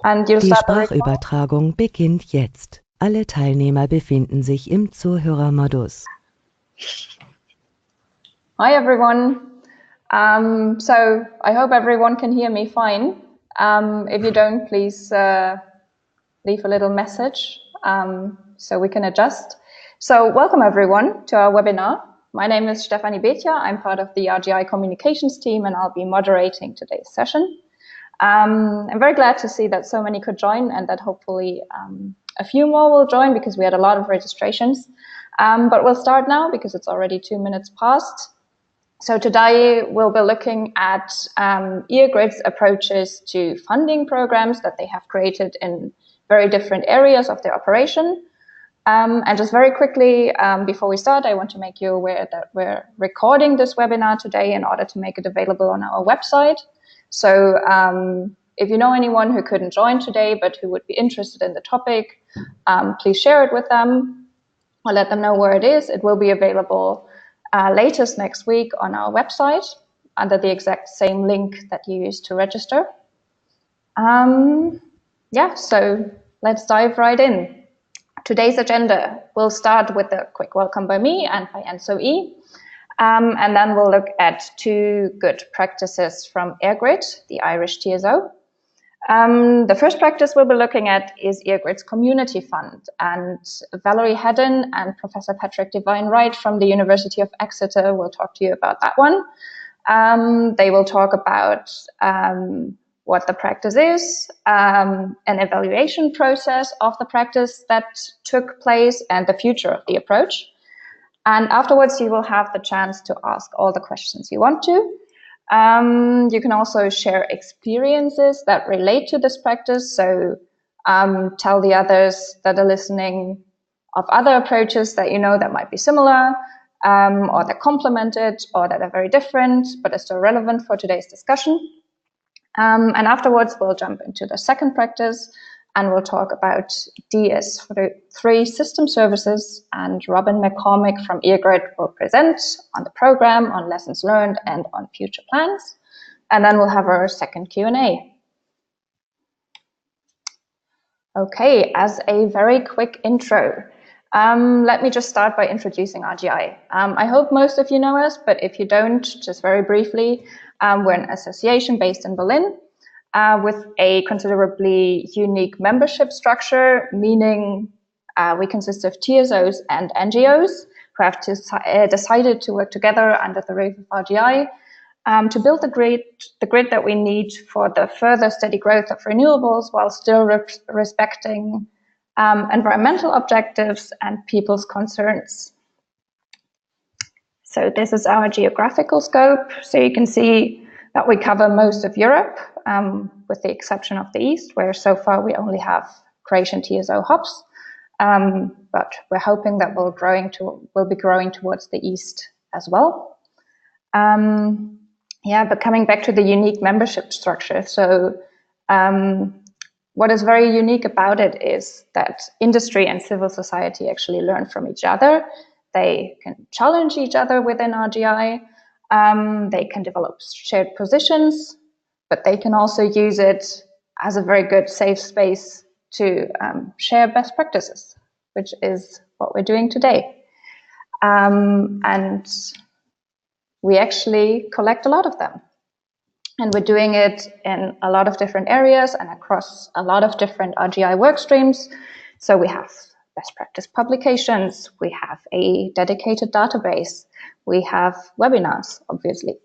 And you'll Die start the recording. Sprachübertragung beginnt jetzt. Alle Teilnehmer befinden sich im Zuhörermodus. Hi everyone. So I hope everyone can hear me fine. If you don't, please leave a little message so we can adjust. So welcome everyone to our webinar. My name is Devine-Wright. I'm part of the RGI communications team and I'll be moderating today's session. I'm very glad to see that so many could join and that hopefully a few more will join because we had a lot of registrations. But we'll start now because it's already 2 minutes past. So today we'll be looking at EirGrid's approaches to funding programs that they have created in very different areas of their operation. And just very quickly, before we start, I want to make you aware that we're recording this webinar today in order to make it available on our website. So if you know anyone who couldn't join today but who would be interested in the topic, please share it with them or let them know where it is. It will be available latest next week on our website under the exact same link that you used to register. So let's dive right in. Today's agenda, we'll start with a quick welcome by me and by ENTSO-E. And then we'll look at 2 good practices from EirGrid, the Irish TSO. The first practice we'll be looking at is EirGrid's Community Fund, and Valerie Hedden and Professor Patrick Devine-Wright from the University of Exeter will talk to you about that one. They will talk about what the practice is, an evaluation process of the practice that took place, and the future of the approach. And afterwards, you will have the chance to ask all the questions you want to. You can also share experiences that relate to this practice. So tell the others that are listening of other approaches that you know that might be similar, or that complement it, or that are very different, but are still relevant for today's discussion. And afterwards, we'll jump into the second practice, and we'll talk about DS3 system services, and Robin McCormick from EirGrid will present on the program, on lessons learned, and on future plans. And then we'll have our second Q&A. Okay, as a very quick intro, let me just start by introducing RGI. I hope most of you know us, but if you don't, just very briefly, we're an association based in Berlin. With a considerably unique membership structure, meaning we consist of TSOs and NGOs who have decided to work together under the roof of RGI to build the grid that we need for the further steady growth of renewables while still respecting environmental objectives and people's concerns. So this is our geographical scope. So you can see that we cover most of Europe, with the exception of the East, where so far we only have Croatian TSO hubs. But we're hoping that we'll be growing towards the East as well. But coming back to the unique membership structure. So what is very unique about it is that industry and civil society actually learn from each other. They can challenge each other within RGI. They can develop shared positions, but they can also use it as a very good safe space to share best practices, which is what we're doing today. And we actually collect a lot of them. And we're doing it in a lot of different areas and across a lot of different RGI work streams. So we have best practice publications, we have a dedicated database, we have webinars, obviously.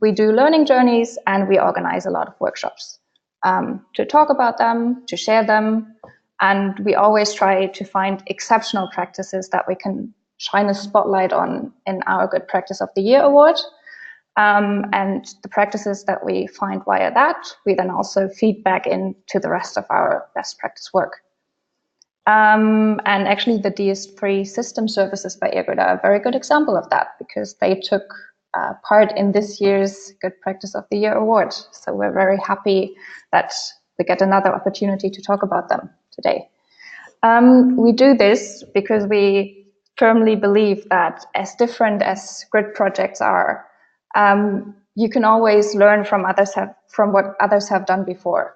We do learning journeys and we organize a lot of workshops to talk about them, to share them. And we always try to find exceptional practices that we can shine a spotlight on in our Good Practice of the Year award. And the practices that we find via that, we then also feed back into the rest of our best practice work. And actually the DS3 system services by EirGrid are a very good example of that because they took part in this year's Good Practice of the Year award. So we're very happy that we get another opportunity to talk about them today. We do this because we firmly believe that as different as grid projects are, you can always learn from what others have done before.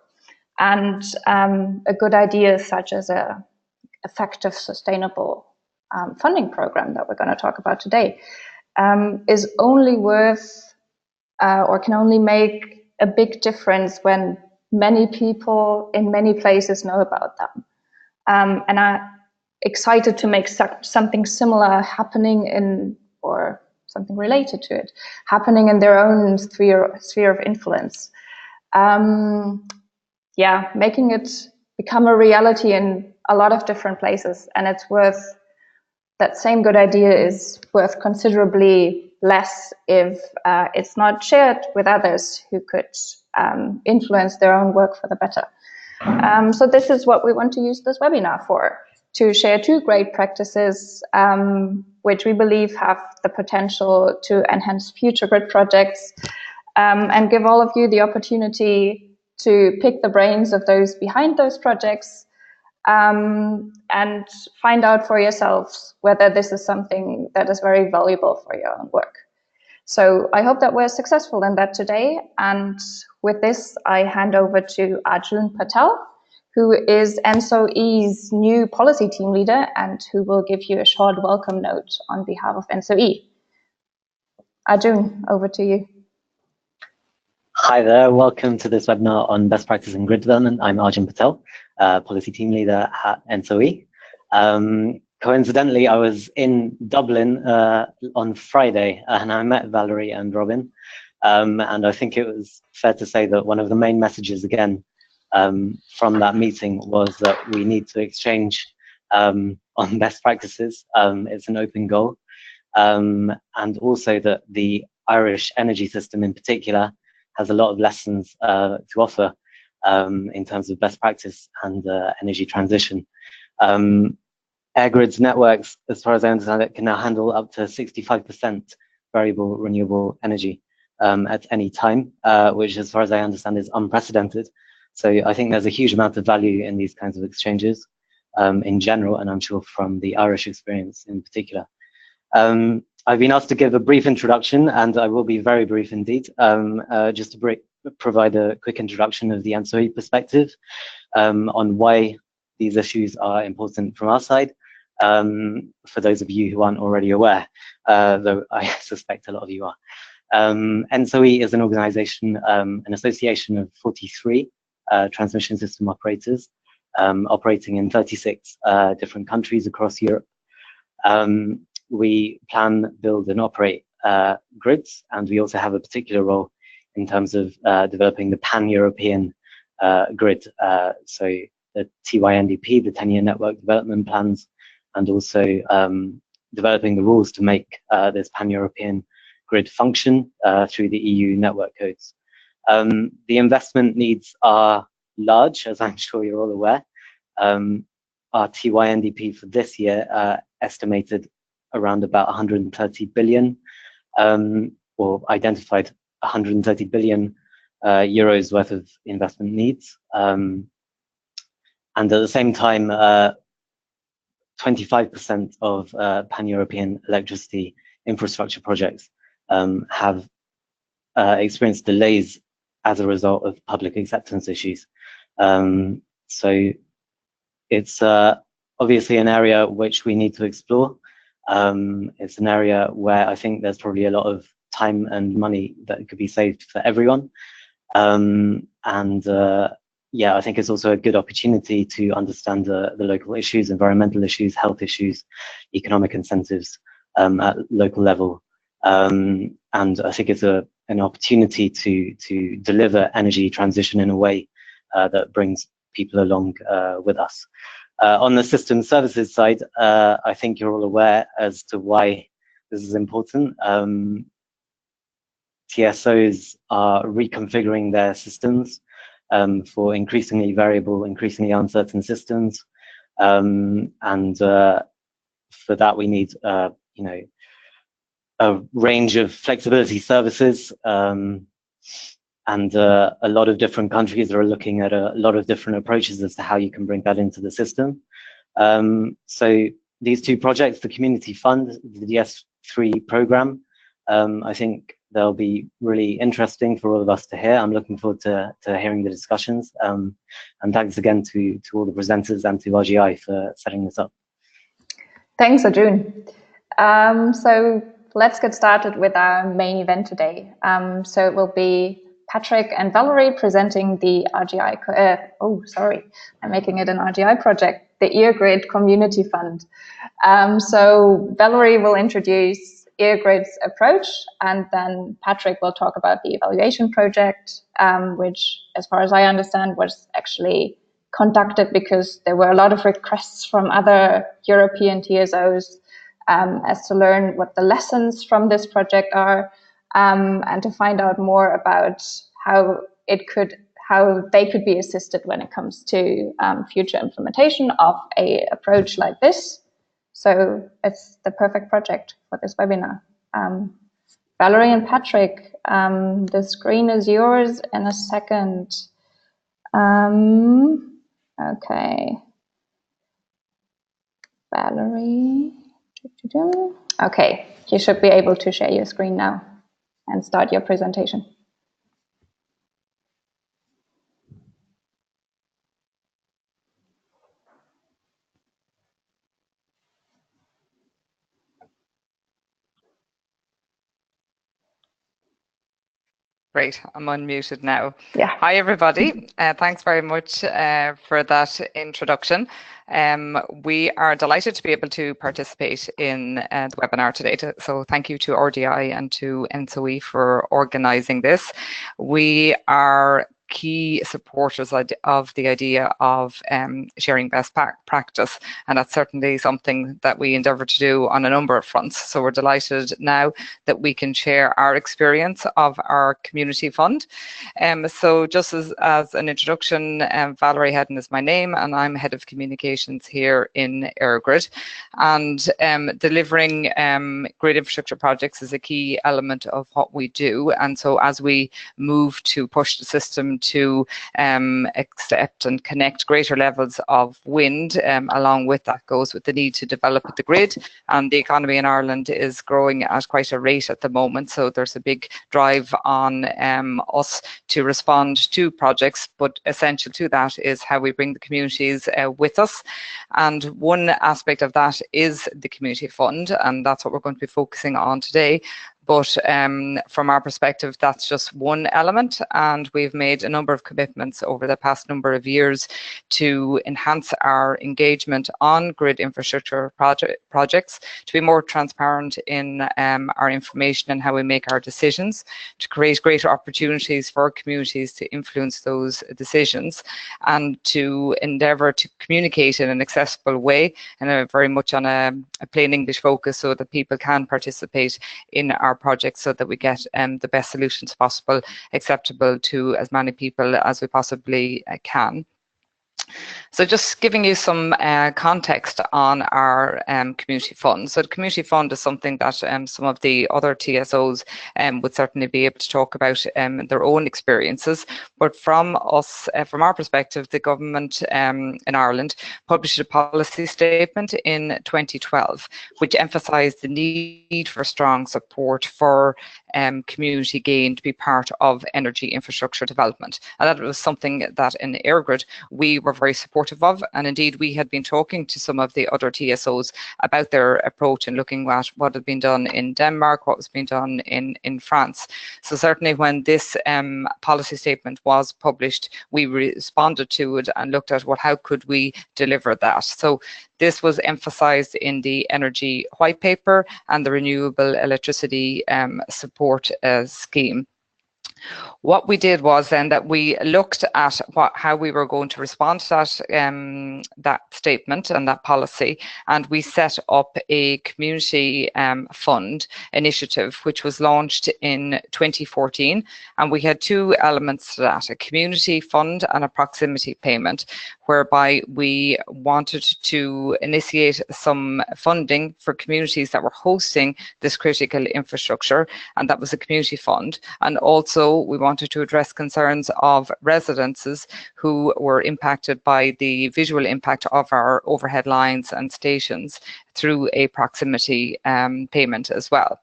And a good idea such as a effective, sustainable funding program that we're going to talk about today is only worth or can only make a big difference when many people in many places know about them. And I'm excited to make something similar happening in, or something related to it, happening in their own sphere of influence. Yeah, making it become a reality in a lot of different places. And it's worth, that same good idea is worth considerably less if it's not shared with others who could influence their own work for the better. So this is what we want to use this webinar for, to share two great practices which we believe have the potential to enhance future grid projects and give all of you the opportunity to pick the brains of those behind those projects and find out for yourselves whether this is something that is very valuable for your own work. So I hope that we're successful in that today. And with this, I hand over to Arjun Patel, who is ENTSO-E's new policy team leader and who will give you a short welcome note on behalf of ENTSO-E. Arjun, over to you. Hi there, welcome to this webinar on best practice in grid development. I'm Arjun Patel, policy team leader at ENTSO-E. Coincidentally, I was in Dublin on Friday and I met Valerie and Robin. And I think it was fair to say that one of the main messages again from that meeting was that we need to exchange on best practices. It's an open goal. And also that the Irish energy system in particular has a lot of lessons to offer in terms of best practice and energy transition. EirGrid's networks, as far as I understand it, can now handle up to 65% variable renewable energy at any time, which, as far as I understand, is unprecedented. So I think there's a huge amount of value in these kinds of exchanges in general, and I'm sure from the Irish experience in particular. I've been asked to give a brief introduction, and I will be very brief indeed, just to provide a quick introduction of the ENTSO-E perspective on why these issues are important from our side, for those of you who aren't already aware, though I suspect a lot of you are. ENTSO-E is an organization, an association of 43 transmission system operators operating in 36 different countries across Europe. We plan, build and operate grids, and we also have a particular role in terms of developing the pan-European grid, so the TYNDP, the 10-year network development plans, and also developing the rules to make this pan-European grid function through the EU network codes. The investment needs are large, as I'm sure you're all aware. Our TYNDP for this year estimated around about 130 billion, or identified 130 billion euros worth of investment needs. And at the same time, 25% of pan-European electricity infrastructure projects have experienced delays as a result of public acceptance issues. So it's obviously an area which we need to explore. It's an area where I think there's probably a lot of time and money that could be saved for everyone. Yeah, I think it's also a good opportunity to understand the local issues, environmental issues, health issues, economic incentives at local level. And I think it's an opportunity to deliver energy transition in a way that brings people along with us. On the system services side, I think you're all aware as to why this is important. TSOs are reconfiguring their systems for increasingly variable, increasingly uncertain systems. For that, we need you know, a range of flexibility services. A lot of different countries are looking at a lot of different approaches as to how you can bring that into the system. So these two projects, the Community Fund, the DS3 program, I think they'll be really interesting for all of us to hear. I'm looking forward to hearing the discussions. And thanks again to all the presenters and to RGI for setting this up. Thanks, Arjun. So let's get started with our main event today. So it will be Patrick and Valerie presenting the RGI, I'm making it an RGI project, the EirGrid Community Fund. So Valerie will introduce EirGrid's approach, and then Patrick will talk about the evaluation project, which, as far as I understand, was actually conducted because there were a lot of requests from other European TSOs as to learn what the lessons from this project are, and to find out more about how they could be assisted when it comes to future implementation of a approach like this. So it's the perfect project for this webinar. Valerie and Patrick, the screen is yours in a second. Okay. Valerie. Okay, you should be able to share your screen now and start your presentation. Great, I'm unmuted now. Yeah. Hi, everybody. Thanks very much for that introduction. We are delighted to be able to participate in the webinar today. So thank you to RDI and to ENTSO-E for organising this. We are key supporters of the idea of sharing best practice, and that's certainly something that we endeavour to do on a number of fronts. So we're delighted now that we can share our experience of our community fund. So just as an introduction, Valerie Hedden is my name, and I'm head of communications here in EirGrid. And delivering grid infrastructure projects is a key element of what we do. And so as we move to push the system to accept and connect greater levels of wind, along with that goes with the need to develop the grid, and the economy in Ireland is growing at quite a rate at the moment, so there's a big drive on us to respond to projects, but essential to that is how we bring the communities with us. And one aspect of that is the community fund, and that's what we're going to be focusing on today. But from our perspective, that's just one element, and we've made a number of commitments over the past number of years to enhance our engagement on grid infrastructure projects, to be more transparent in our information and how we make our decisions, to create greater opportunities for communities to influence those decisions, and to endeavour to communicate in an accessible way and very much on a plain English focus so that people can participate in our projects so that we get the best solutions possible, acceptable to as many people as we possibly can. So just giving you some context on our community fund. So the community fund is something that some of the other TSOs would certainly be able to talk about their own experiences. But from us, from our perspective, the government in Ireland published a policy statement in 2012, which emphasised the need for strong support for community gain to be part of energy infrastructure development. And that was something that in EirGrid we were very supportive of, and indeed we had been talking to some of the other TSOs about their approach and looking at what had been done in Denmark, what was being done in France. So certainly when this policy statement was published, we responded to it and looked at how could we deliver that. So this was emphasised in the Energy White Paper and the Renewable Electricity Support Scheme. What we did was then that we looked at how we were going to respond to that statement and that policy, and we set up a community fund initiative which was launched in 2014, and we had two elements to that: a community fund and a proximity payment, whereby we wanted to initiate some funding for communities that were hosting this critical infrastructure, and that was a community fund. And also we wanted to address concerns of residences who were impacted by the visual impact of our overhead lines and stations through a proximity payment as well.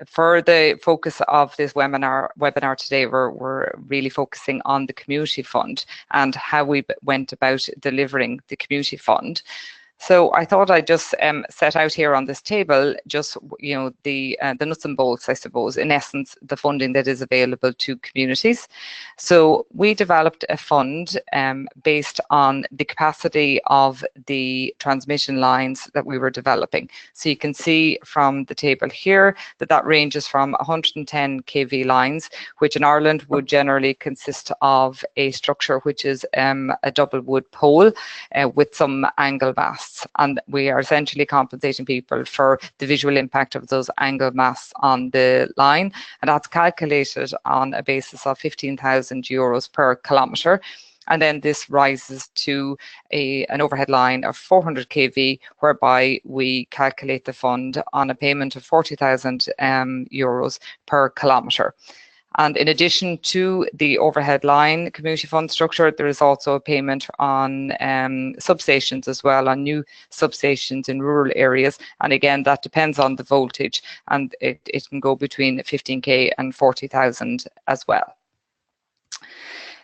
For the focus of this webinar today, we're really focusing on the community fund and how we went about delivering the community fund. So I thought I'd just set out here on this table just the nuts and bolts, I suppose, in essence, the funding that is available to communities. So we developed a fund based on the capacity of the transmission lines that we were developing. So you can see from the table here that ranges from 110 kV lines, which in Ireland would generally consist of a structure which is a double wood pole with some angle masts. And we are essentially compensating people for the visual impact of those angle masts on the line, and that's calculated on a basis of €15,000 per kilometre. And then this rises to an overhead line of 400 kV, whereby we calculate the fund on a payment of €40,000 per kilometre. And in addition to the overhead line community fund structure, there is also a payment on substations as well, on new substations in rural areas. And again, that depends on the voltage, and it can go between 15k and 40,000 as well.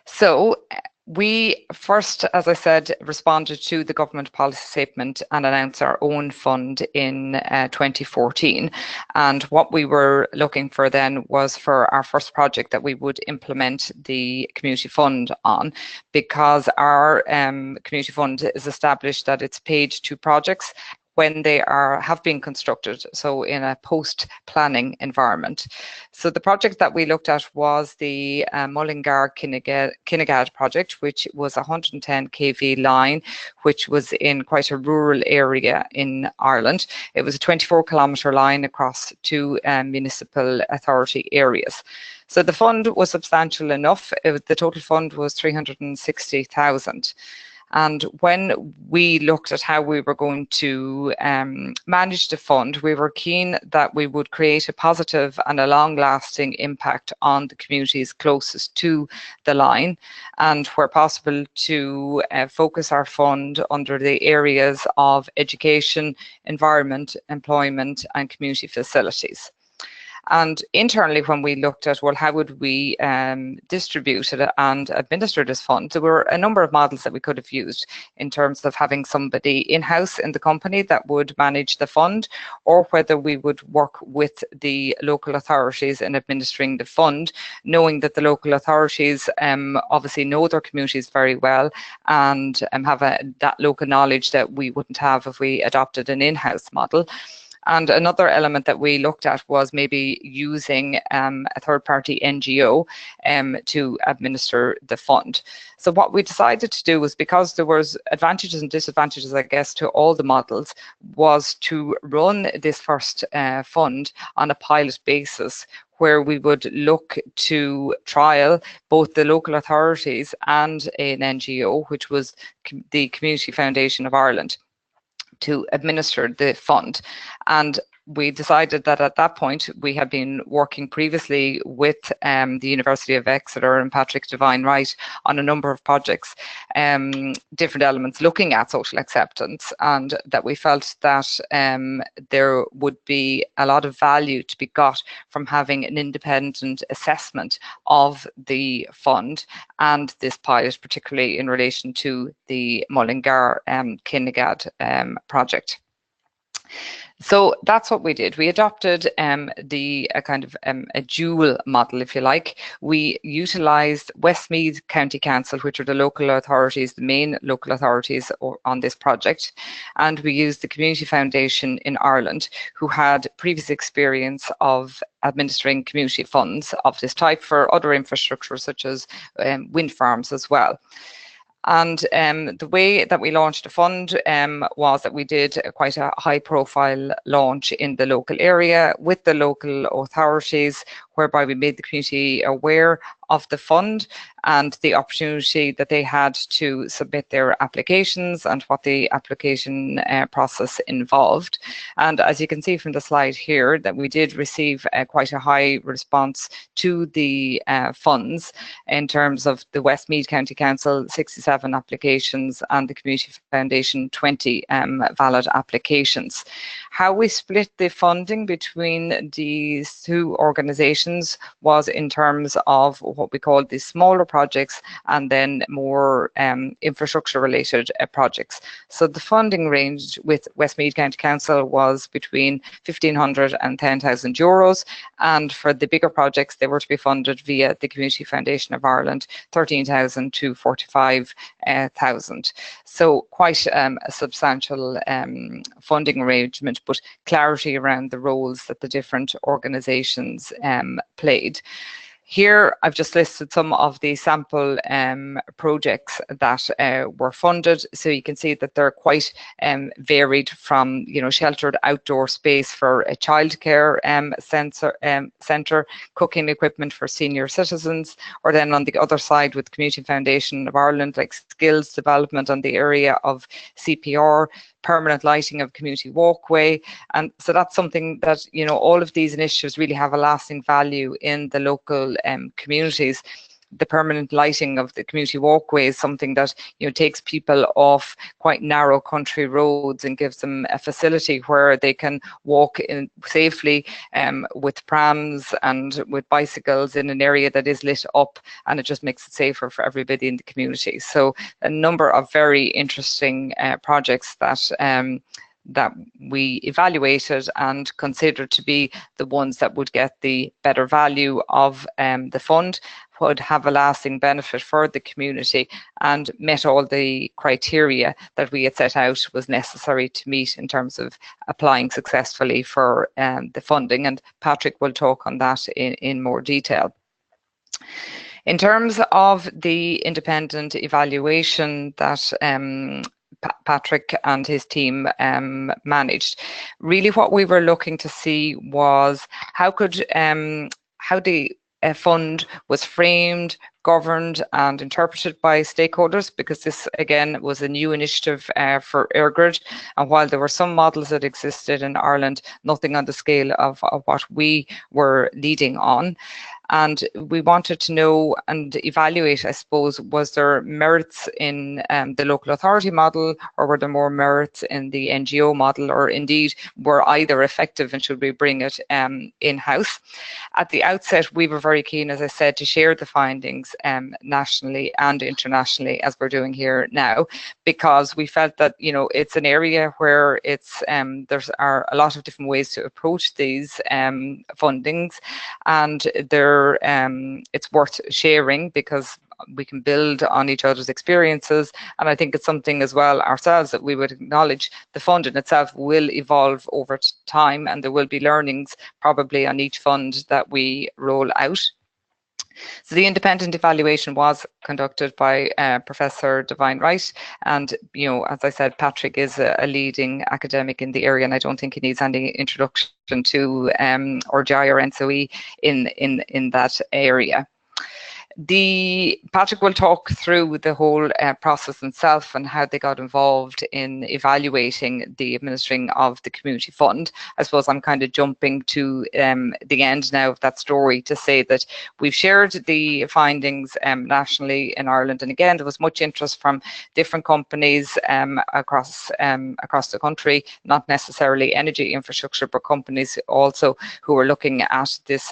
So we first, as I said, responded to the government policy statement and announced our own fund in 2014. And what we were looking for then was for our first project that we would implement the community fund on, because our community fund is established that it's paid to projects when they have been constructed, so in a post-planning environment. So the project that we looked at was the Mullingar-Kinnegad project, which was a 110 kV line, which was in quite a rural area in Ireland. It was a 24-kilometre line across two municipal authority areas. So the fund was substantial enough. The total fund was 360,000. And when we looked at how we were going to manage the fund, we were keen that we would create a positive and a long-lasting impact on the communities closest to the line, and where possible to focus our fund under the areas of education, environment, employment and community facilities. And internally, when we looked at, well, how would we distribute it and administer this fund, there were a number of models that we could have used in terms of having somebody in-house in the company that would manage the fund, or whether we would work with the local authorities in administering the fund, knowing that the local authorities obviously know their communities very well and have that local knowledge that we wouldn't have if we adopted an in-house model. And another element that we looked at was maybe using a third-party NGO to administer the fund. So what we decided to do was, because there was advantages and disadvantages, I guess, to all the models, was to run this first fund on a pilot basis, where we would look to trial both the local authorities and an NGO, which was the Community Foundation of Ireland, to administer the fund. And we decided that at that point we had been working previously with the University of Exeter and Patrick Devine-Wright on a number of projects, different elements looking at social acceptance, and that we felt that there would be a lot of value to be got from having an independent assessment of the fund and this pilot, particularly in relation to the Mullingar-Kinnegad project. So that's what we did. We adopted a dual model, if you like. We utilised Westmeath County Council, which are the local authorities, the main local authorities on this project, and we used the Community Foundation in Ireland, who had previous experience of administering community funds of this type for other infrastructure, such as wind farms as well. And the way that we launched the fund was that we did quite a high profile launch in the local area with the local authorities, whereby we made the community aware of the fund and the opportunity that they had to submit their applications and what the application process involved. And as you can see from the slide here, that we did receive quite a high response to the funds in terms of the Westmeath County Council 67 applications and the Community Foundation 20 valid applications. How we split the funding between these two organisations was in terms of what we call the smaller projects and then more infrastructure related projects. So the funding range with Westmeath County Council was between €1,500 and €10,000, and for the bigger projects they were to be funded via the Community Foundation of Ireland, 13,000 to 45,000. So quite a substantial funding arrangement, but clarity around the roles that the different organisations played. Here, I've just listed some of the sample projects that were funded. So you can see that they're quite varied, from sheltered outdoor space for a childcare centre, cooking equipment for senior citizens, or then on the other side with Community Foundation of Ireland, like skills development on the area of CPR, permanent lighting of community walkway. And so that's something that, all of these initiatives really have a lasting value in the local communities. The permanent lighting of the community walkway is something that takes people off quite narrow country roads and gives them a facility where they can walk in safely with prams and with bicycles in an area that is lit up, and it just makes it safer for everybody in the community. So a number of very interesting projects that we evaluated and considered to be the ones that would get the better value of the fund, would have a lasting benefit for the community, and met all the criteria that we had set out was necessary to meet in terms of applying successfully for the funding. And Patrick will talk on that in more detail. In terms of the independent evaluation that Patrick and his team managed, really what we were looking to see was how the fund was framed, governed and interpreted by stakeholders, because this again was a new initiative for EirGrid, and while there were some models that existed in Ireland, nothing on the scale of what we were leading on. And we wanted to know and evaluate, I suppose, was there merits in the local authority model, or were there more merits in the NGO model, or indeed were either effective and should we bring it in-house? At the outset, we were very keen, as I said, to share the findings nationally and internationally, as we're doing here now, because we felt that it's an area where there are a lot of different ways to approach these fundings, and it's worth sharing because we can build on each other's experiences. And I think it's something as well ourselves that we would acknowledge the fund in itself will evolve over time, and there will be learnings probably on each fund that we roll out. So the independent evaluation was conducted by Professor Devine-Wright, and as I said, Patrick is a leading academic in the area, and I don't think he needs any introduction to EirGrid or ENTSO-E in that area. Patrick will talk through the whole process itself and how they got involved in evaluating the administering of the community fund. I suppose I'm kind of jumping to the end now of that story to say that we've shared the findings nationally in Ireland, and again there was much interest from different companies across the country, not necessarily energy infrastructure, but companies also who were looking at this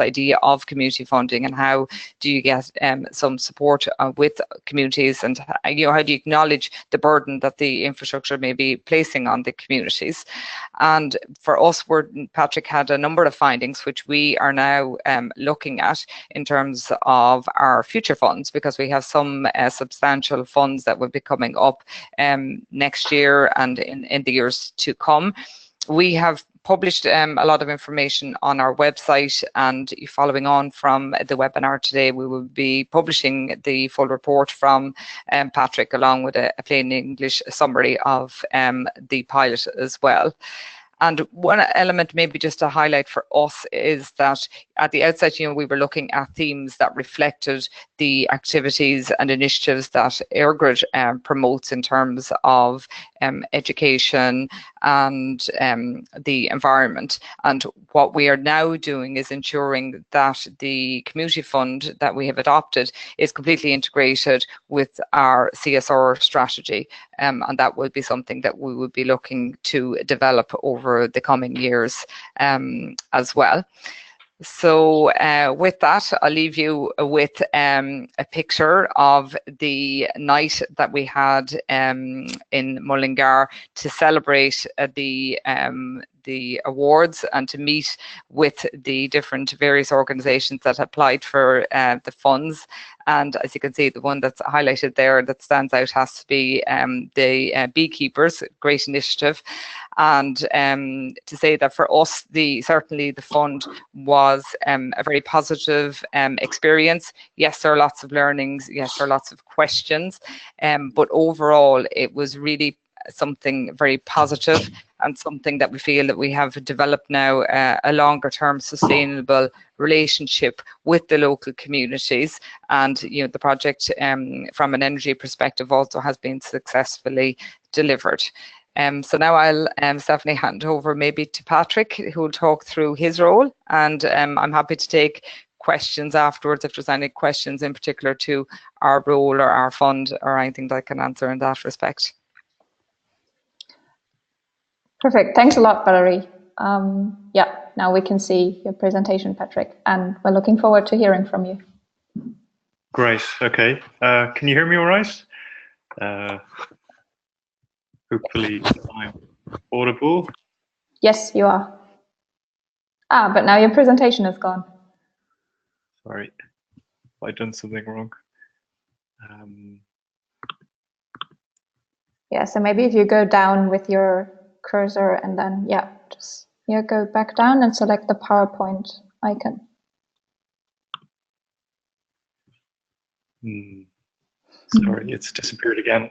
idea of community funding and how do you get some support with communities, and how do you acknowledge the burden that the infrastructure may be placing on the communities. And for us, Patrick had a number of findings which we are now looking at in terms of our future funds, because we have some substantial funds that will be coming up next year and in the years to come. We have published a lot of information on our website, and following on from the webinar today, we will be publishing the full report from Patrick, along with a plain English summary of the pilot as well. And one element maybe just to highlight for us is that at the outset, we were looking at themes that reflected the activities and initiatives that EirGrid promotes in terms of education and the environment. And what we are now doing is ensuring that the community fund that we have adopted is completely integrated with our CSR strategy. And that will be something that we will be looking to develop over the coming years as well. So with that, I'll leave you with a picture of the night that we had in Mullingar to celebrate the awards and to meet with the different various organisations that applied for the funds. And as you can see, the one that's highlighted there that stands out has to be the beekeepers, great initiative. And to say that for us, certainly the fund was a very positive experience. Yes, there are lots of learnings. Yes, there are lots of questions. But overall, it was really something very positive and something that we feel that we have developed now a longer term sustainable relationship with the local communities. And the project from an energy perspective also has been successfully delivered. So now I'll, Stephanie, hand over maybe to Patrick, who will talk through his role, and I'm happy to take questions afterwards if there's any questions in particular to our role or our fund or anything that I can answer in that respect. Perfect. Thanks a lot, Valerie. Yeah, now we can see your presentation, Patrick, and we're looking forward to hearing from you. Great. Okay. Can you hear me all right? Hopefully I'm audible. Yes, you are. But now your presentation is gone. Sorry, have I done something wrong? Yeah, so maybe if you go down with your cursor and then, yeah, just go back down and select the PowerPoint icon. Sorry, it's disappeared again.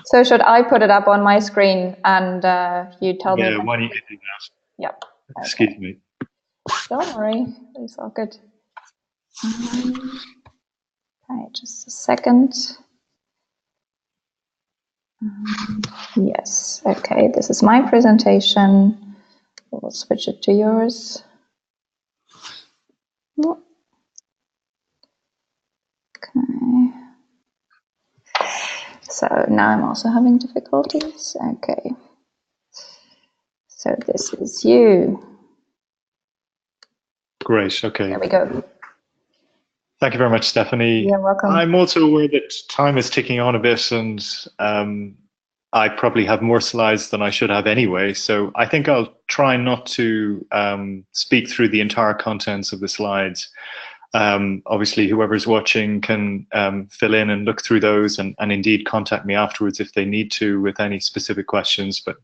So should I put it up on my screen and you tell me? Yeah, why don't you do that? Yep. Okay. Excuse me. Don't worry, it's all good. Okay, just a second. Yes, okay, this is my presentation. We'll switch it to yours. Okay. So now I'm also having difficulties. Okay. So this is you. Great, okay. There we go. Thank you very much, Stephanie. You're welcome. I'm also aware that time is ticking on a bit, and I probably have more slides than I should have anyway. So I think I'll try not to speak through the entire contents of the slides. Obviously, whoever's watching can fill in and look through those, and indeed contact me afterwards if they need to with any specific questions. But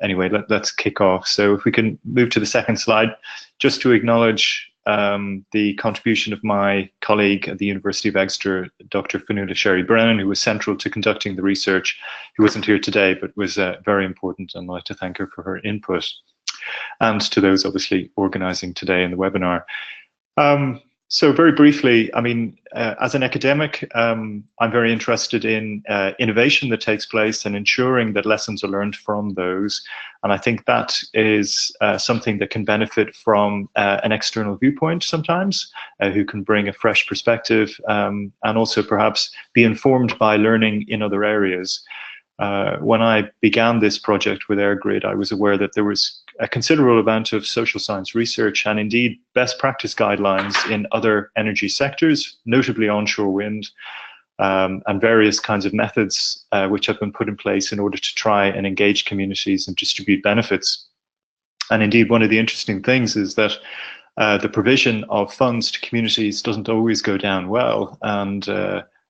anyway, let's kick off. So if we can move to the second slide, just to acknowledge the contribution of my colleague at the University of Exeter, Dr. Fionnuala Sherry-Brennan, who was central to conducting the research, who wasn't here today, but was very important, and I'd like to thank her for her input, and to those obviously organising today in the webinar. So very briefly, I mean, as an academic, I'm very interested in innovation that takes place and ensuring that lessons are learned from those. And I think that is something that can benefit from an external viewpoint sometimes, who can bring a fresh perspective and also perhaps be informed by learning in other areas. When I began this project with EirGrid, I was aware that there was a considerable amount of social science research and indeed best practice guidelines in other energy sectors, notably onshore wind, and various kinds of methods which have been put in place in order to try and engage communities and distribute benefits. And indeed, one of the interesting things is that the provision of funds to communities doesn't always go down well. And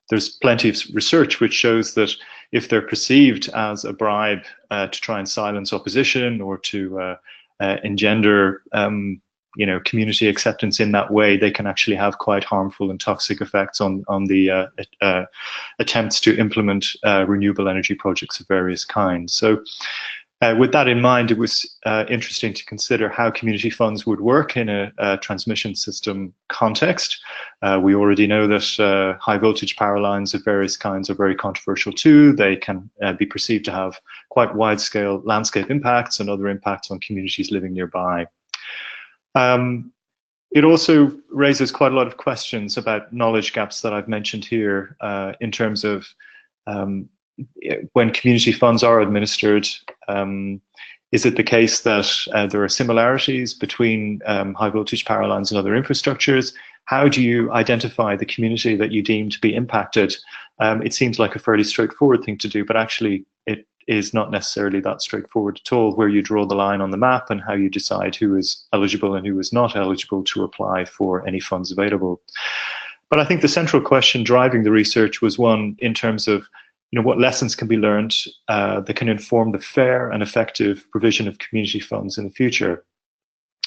there's plenty of research which shows that if they're perceived as a bribe to try and silence opposition or to engender community acceptance in that way, they can actually have quite harmful and toxic effects on the attempts to implement renewable energy projects of various kinds. So with that in mind, it was interesting to consider how community funds would work in a transmission system context. We already know that high voltage power lines of various kinds are very controversial too. They can be perceived to have quite wide scale landscape impacts and other impacts on communities living nearby. It also raises quite a lot of questions about knowledge gaps that I've mentioned here in terms of when community funds are administered, is it the case that there are similarities between high voltage power lines and other infrastructures? How do you identify the community that you deem to be impacted? It seems like a fairly straightforward thing to do, but actually it is not necessarily that straightforward at all, where you draw the line on the map and how you decide who is eligible and who is not eligible to apply for any funds available. But I think the central question driving the research was one in terms of what lessons can be learned that can inform the fair and effective provision of community funds in the future,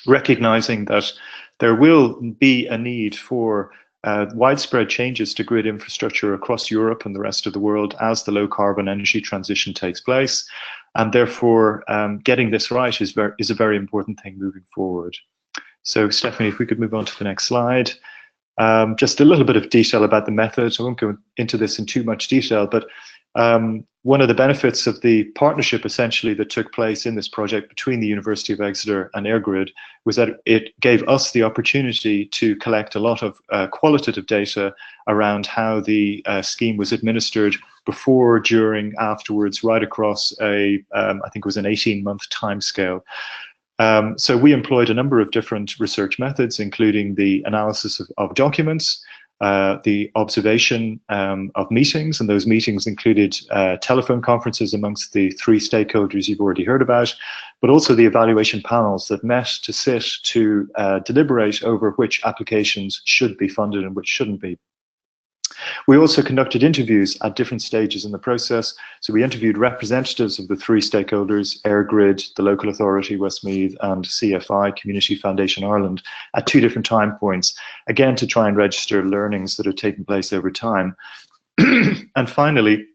recognizing that there will be a need for widespread changes to grid infrastructure across Europe and the rest of the world as the low carbon energy transition takes place. And therefore, getting this right is a very important thing moving forward. So Stephanie, if we could move on to the next slide. Just a little bit of detail about the method. I won't go into this in too much detail, but one of the benefits of the partnership essentially that took place in this project between the University of Exeter and EirGrid was that it gave us the opportunity to collect a lot of qualitative data around how the scheme was administered before, during, afterwards, right across I think it was an 18-month timescale. So we employed a number of different research methods, including the analysis of documents, the observation of meetings, and those meetings included telephone conferences amongst the three stakeholders you've already heard about, but also the evaluation panels that met to sit to deliberate over which applications should be funded and which shouldn't be. We also conducted interviews at different stages in the process. So we interviewed representatives of the three stakeholders, EirGrid, the local authority, Westmeath, and CFI, Community Foundation Ireland, at two different time points, again, to try and register learnings that have taken place over time. And finally,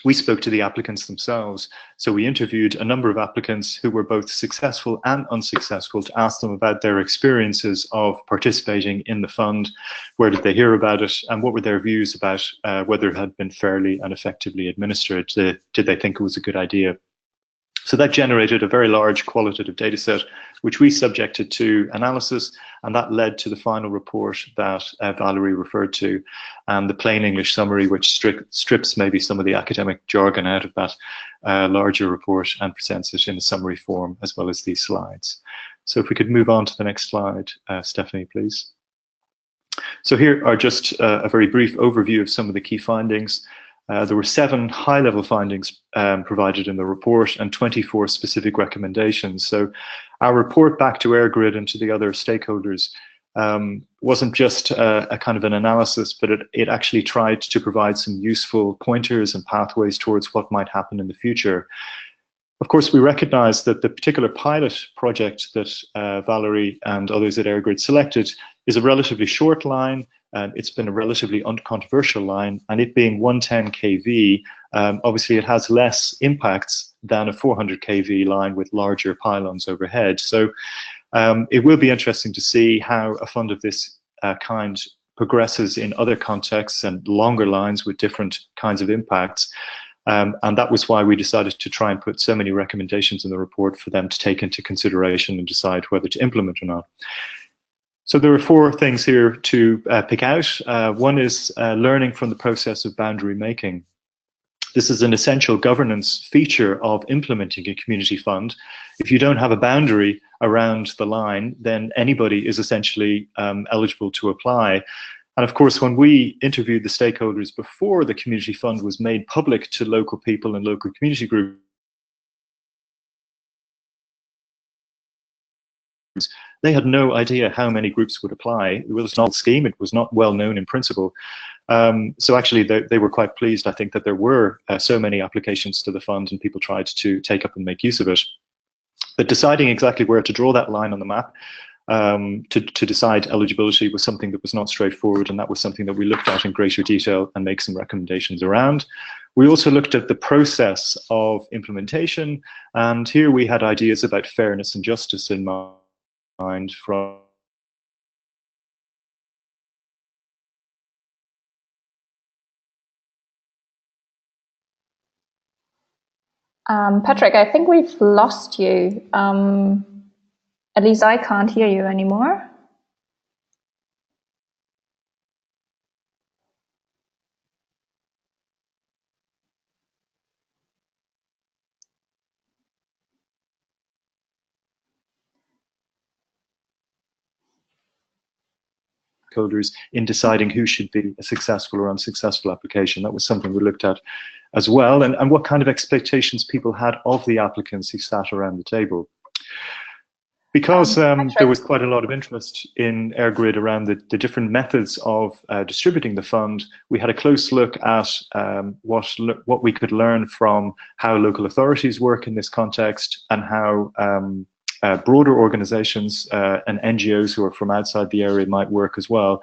we spoke to the applicants themselves. So we interviewed a number of applicants who were both successful and unsuccessful to ask them about their experiences of participating in the fund, where did they hear about it, and what were their views about whether it had been fairly and effectively administered. Did they think it was a good idea? So that generated a very large qualitative data set, which we subjected to analysis, and that led to the final report that Valerie referred to, and the plain English summary, which strips maybe some of the academic jargon out of that larger report and presents it in a summary form, as well as these slides. So if we could move on to the next slide, Stephanie, please. So here are just a very brief overview of some of the key findings. There were 7 high-level findings provided in the report and 24 specific recommendations. So our report back to EirGrid and to the other stakeholders wasn't just a kind of an analysis, but it actually tried to provide some useful pointers and pathways towards what might happen in the future. Of course, we recognize that the particular pilot project that Valerie and others at EirGrid selected is a relatively short line. It's been a relatively uncontroversial line, and it being 110 kV, obviously it has less impacts than a 400 kV line with larger pylons overhead. So it will be interesting to see how a fund of this kind progresses in other contexts and longer lines with different kinds of impacts. And that was why we decided to try and put so many recommendations in the report for them to take into consideration and decide whether to implement or not. So there are 4 things here to pick out. One is learning from the process of boundary making. This is an essential governance feature of implementing a community fund. If you don't have a boundary around the line, then anybody is essentially eligible to apply. And of course, when we interviewed the stakeholders before the community fund was made public to local people and local community groups, they had no idea how many groups would apply. It was not a scheme, it was not well known in principle. So actually they were quite pleased, I think, that there were so many applications to the fund and people tried to take up and make use of it. But deciding exactly where to draw that line on the map to decide eligibility was something that was not straightforward, and that was something that we looked at in greater detail and make some recommendations around. We also looked at the process of implementation, and here we had ideas about fairness and justice in mind from Patrick, I think we've lost you. At least I can't hear you anymore. stakeholders in deciding who should be a successful or unsuccessful application. That was something we looked at as well, and what kind of expectations people had of the applicants who sat around the table. Because there was quite a lot of interest in EirGrid around the different methods of distributing the fund, we had a close look at what we could learn from how local authorities work in this context, and how broader organizations and NGOs who are from outside the area might work as well.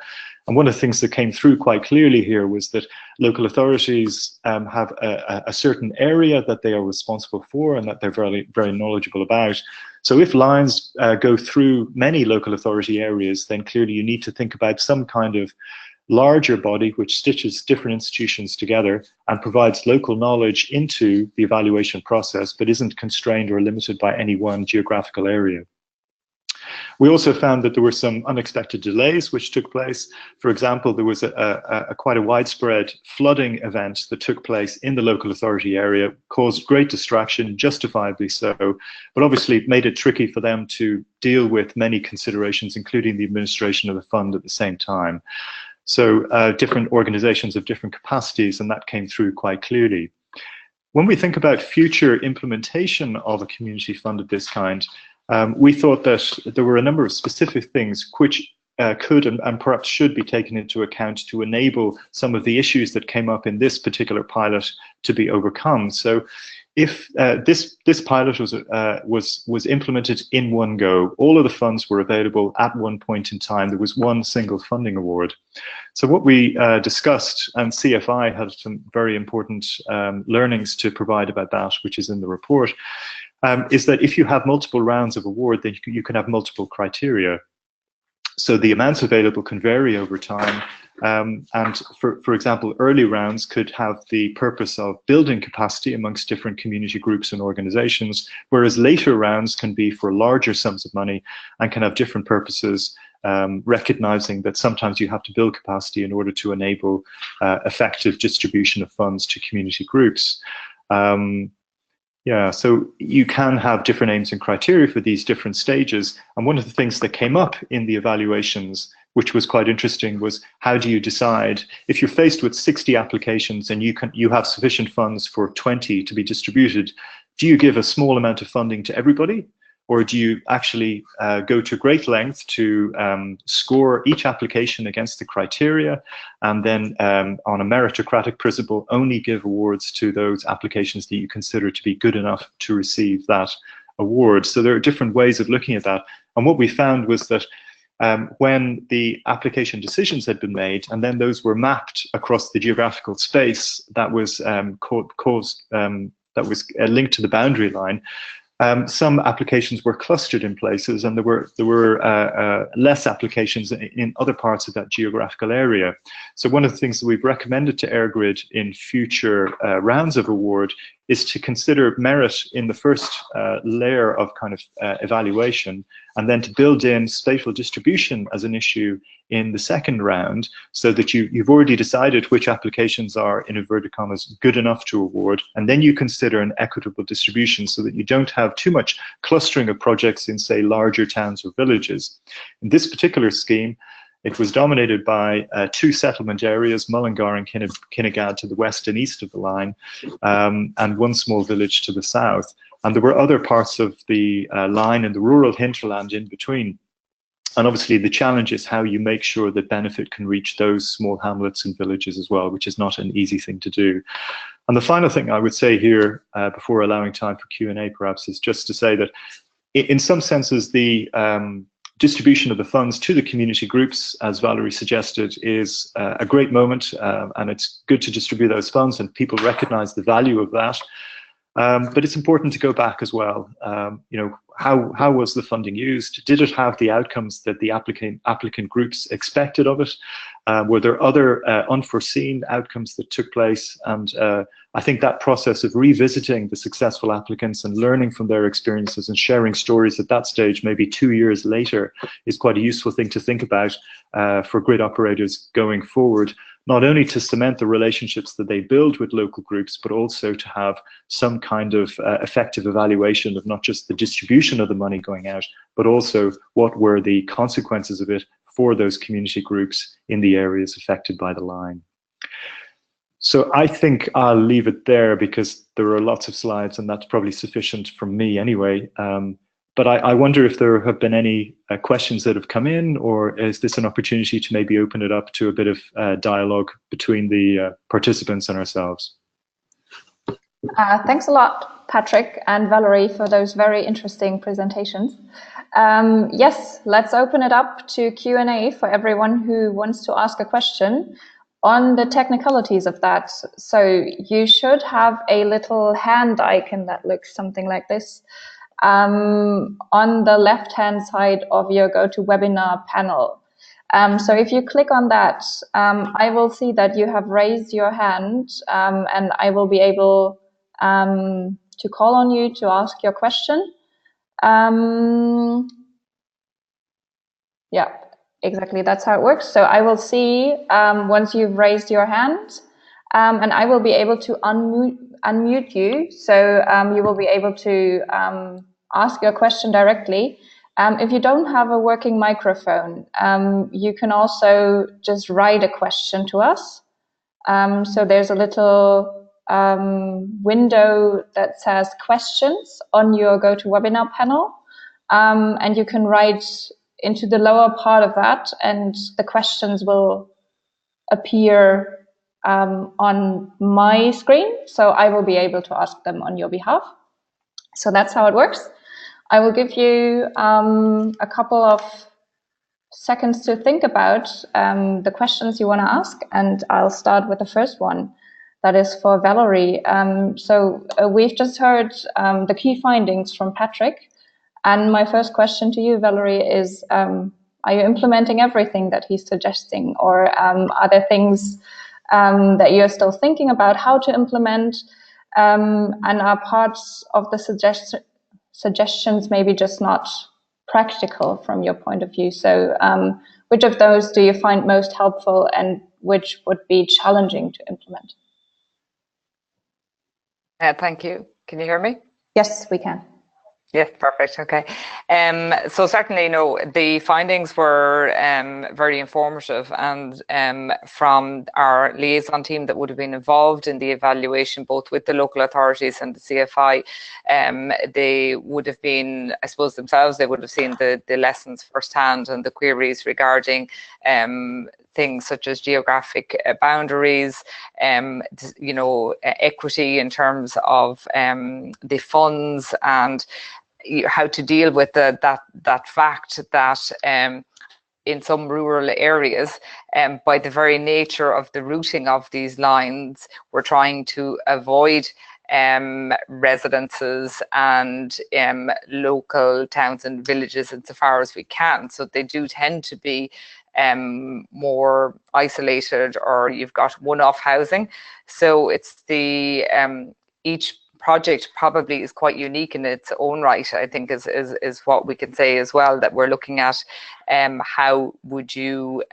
And one of the things that came through quite clearly here was that local authorities have a certain area that they are responsible for and that they're very, very knowledgeable about. So if lines go through many local authority areas, then clearly you need to think about some kind of larger body which stitches different institutions together and provides local knowledge into the evaluation process, but isn't constrained or limited by any one geographical area. We also found that there were some unexpected delays which took place. For example, there was quite a widespread flooding event that took place in the local authority area, caused great distraction, justifiably so, but obviously made it tricky for them to deal with many considerations, including the administration of the fund at the same time. So different organizations of different capacities, and that came through quite clearly. When we think about future implementation of a community fund of this kind, we thought that there were a number of specific things which could and perhaps should be taken into account to enable some of the issues that came up in this particular pilot to be overcome. So if this pilot was implemented in one go, all of the funds were available at one point in time, there was one single funding award. So what we discussed, and CFI had some very important learnings to provide about that, which is in the report, is that if you have multiple rounds of award, then you can have multiple criteria. So the amounts available can vary over time. And for example, early rounds could have the purpose of building capacity amongst different community groups and organizations, whereas later rounds can be for larger sums of money and can have different purposes, recognizing that sometimes you have to build capacity in order to enable effective distribution of funds to community groups. Yeah, so you can have different aims and criteria for these different stages. And one of the things that came up in the evaluations, which was quite interesting, was how do you decide if you're faced with 60 applications and you have sufficient funds for 20 to be distributed, do you give a small amount of funding to everybody? Or do you actually go to great length to score each application against the criteria, and then on a meritocratic principle only give awards to those applications that you consider to be good enough to receive that award? So there are different ways of looking at that. And what we found was that when the application decisions had been made, and then those were mapped across the geographical space that was linked to the boundary line, some applications were clustered in places, and there were less applications in other parts of that geographical area. So one of the things that we've recommended to EirGrid in future rounds of award is to consider merit in the first layer of kind of evaluation, and then to build in spatial distribution as an issue in the second round, so that you've already decided which applications are, in inverted commas, good enough to award, and then you consider an equitable distribution so that you don't have too much clustering of projects in, say, larger towns or villages. In this particular scheme, it was dominated by two settlement areas, Mullingar and Kinnegad to the west and east of the line, and one small village to the south. And there were other parts of the line in the rural hinterland in between. And obviously the challenge is how you make sure that benefit can reach those small hamlets and villages as well, which is not an easy thing to do. And the final thing I would say here, before allowing time for Q&A perhaps, is just to say that in some senses the distribution of the funds to the community groups, as Valerie suggested, is a great moment, and it's good to distribute those funds, and people recognize the value of that. But it's important to go back as well. You know, how was the funding used? Did it have the outcomes that the applicant groups expected of it? Were there other unforeseen outcomes that took place? And I think that process of revisiting the successful applicants and learning from their experiences and sharing stories at that stage, maybe 2 years later, is quite a useful thing to think about for grid operators going forward. Not only to cement the relationships that they build with local groups, but also to have some kind of effective evaluation of not just the distribution of the money going out, but also what were the consequences of it for those community groups in the areas affected by the line. So I think I'll leave it there because there are lots of slides and that's probably sufficient from me anyway. But I wonder if there have been any questions that have come in, or is this an opportunity to maybe open it up to a bit of dialogue between the participants and ourselves? Thanks a lot, Patrick and Valerie, for those very interesting presentations. Yes, let's open it up to Q&A for everyone who wants to ask a question on the technicalities of that. So you should have a little hand icon that looks something like this on the left-hand side of your GoToWebinar panel. So if you click on that, I will see that you have raised your hand, and I will be able to call on you to ask your question. Yeah, exactly, that's how it works. So I will see once you've raised your hand, and I will be able to unmute you, so you will be able to ask your question directly. If you don't have a working microphone, you can also just write a question to us. So there's a little window that says questions on your GoToWebinar panel, and you can write into the lower part of that, and the questions will appear on my screen, so I will be able to ask them on your behalf. So that's how it works. I will give you a couple of seconds to think about the questions you want to ask, and I'll start with the first one. That is for Valerie. We've just heard the key findings from Patrick, and my first question to you, Valerie, is are you implementing everything that he's suggesting, or are there things that you're still thinking about how to implement, and are parts of the suggestions maybe just not practical from your point of view? So which of those do you find most helpful and which would be challenging to implement? Thank you. Can you hear me? Yes, we can. Yes, perfect. Okay. So certainly, no, the findings were very informative, and from our liaison team that would have been involved in the evaluation, both with the local authorities and the CFI, they would have been, I suppose themselves, they would have seen the lessons firsthand and the queries regarding things such as geographic boundaries, you know, equity in terms of the funds, and how to deal with that fact that in some rural areas, by the very nature of the routing of these lines, we're trying to avoid residences and local towns and villages insofar as we can. So they do tend to be more isolated, or you've got one-off housing. So it's the each project probably is quite unique in its own right, I think is what we can say as well, that we're looking at how would you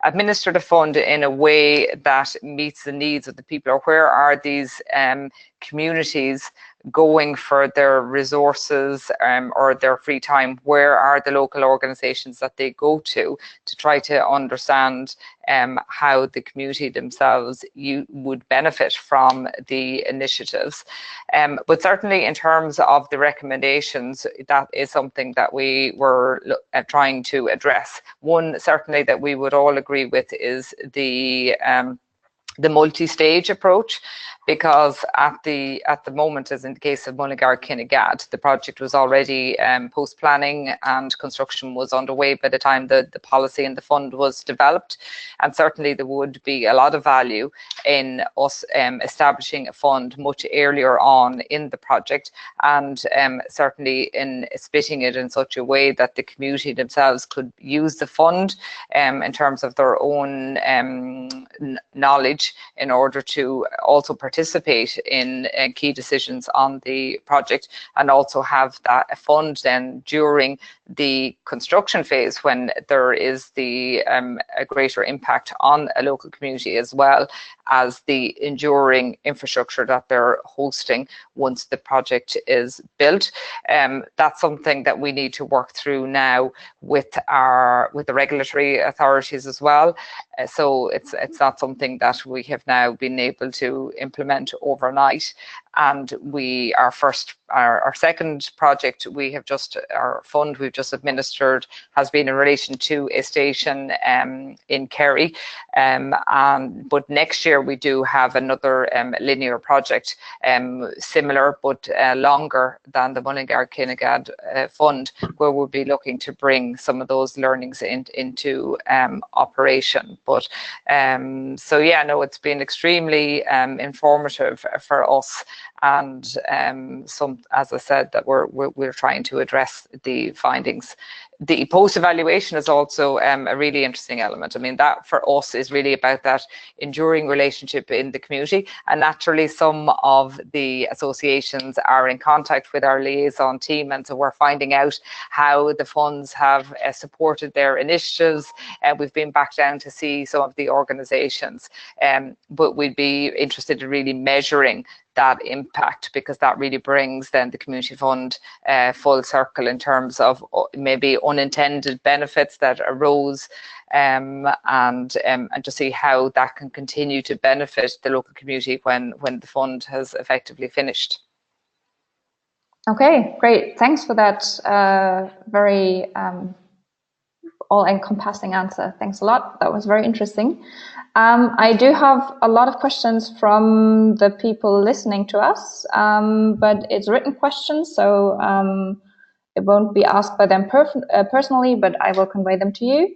administer the fund in a way that meets the needs of the people, or where are these communities going for their resources or their free time? Where are the local organizations that they go to try to understand how the community themselves would benefit from the initiatives? But certainly in terms of the recommendations, that is something that we were trying to address. One certainly that we would all agree with is the the multi-stage approach, because at the moment, as in the case of Mullingar Kinnegad, the project was already post-planning and construction was underway by the time the policy and the fund was developed. And certainly there would be a lot of value in us establishing a fund much earlier on in the project, and certainly in splitting it in such a way that the community themselves could use the fund in terms of their own knowledge in order to also participate in key decisions on the project, and also have that fund then during the construction phase when there is a greater impact on a local community, as well as the enduring infrastructure that they're hosting once the project is built. That's something that we need to work through now with the regulatory authorities as well. So it's not something that we have now been able to implement overnight. And our second project our fund we've just administered has been in relation to a station in Kerry, but next year we do have another linear project similar but longer than the Mullingar Kinnegad fund, where we'll be looking to bring some of those learnings into operation. But so yeah, no, it's been extremely informative for us. And as I said, that we're trying to address the findings. The post-evaluation is also a really interesting element. I mean, that for us is really about that enduring relationship in the community. And naturally, some of the associations are in contact with our liaison team, and so we're finding out how the funds have supported their initiatives. We've been back down to see some of the organisations, but we'd be interested in really measuring that impact, because that really brings then the community fund full circle in terms of maybe unintended benefits that arose, and to see how that can continue to benefit the local community when the fund has effectively finished. Okay, great. Thanks for that very all-encompassing answer. Thanks a lot. That was very interesting. I do have a lot of questions from the people listening to us, but it's written questions, so it won't be asked by them personally, but I will convey them to you.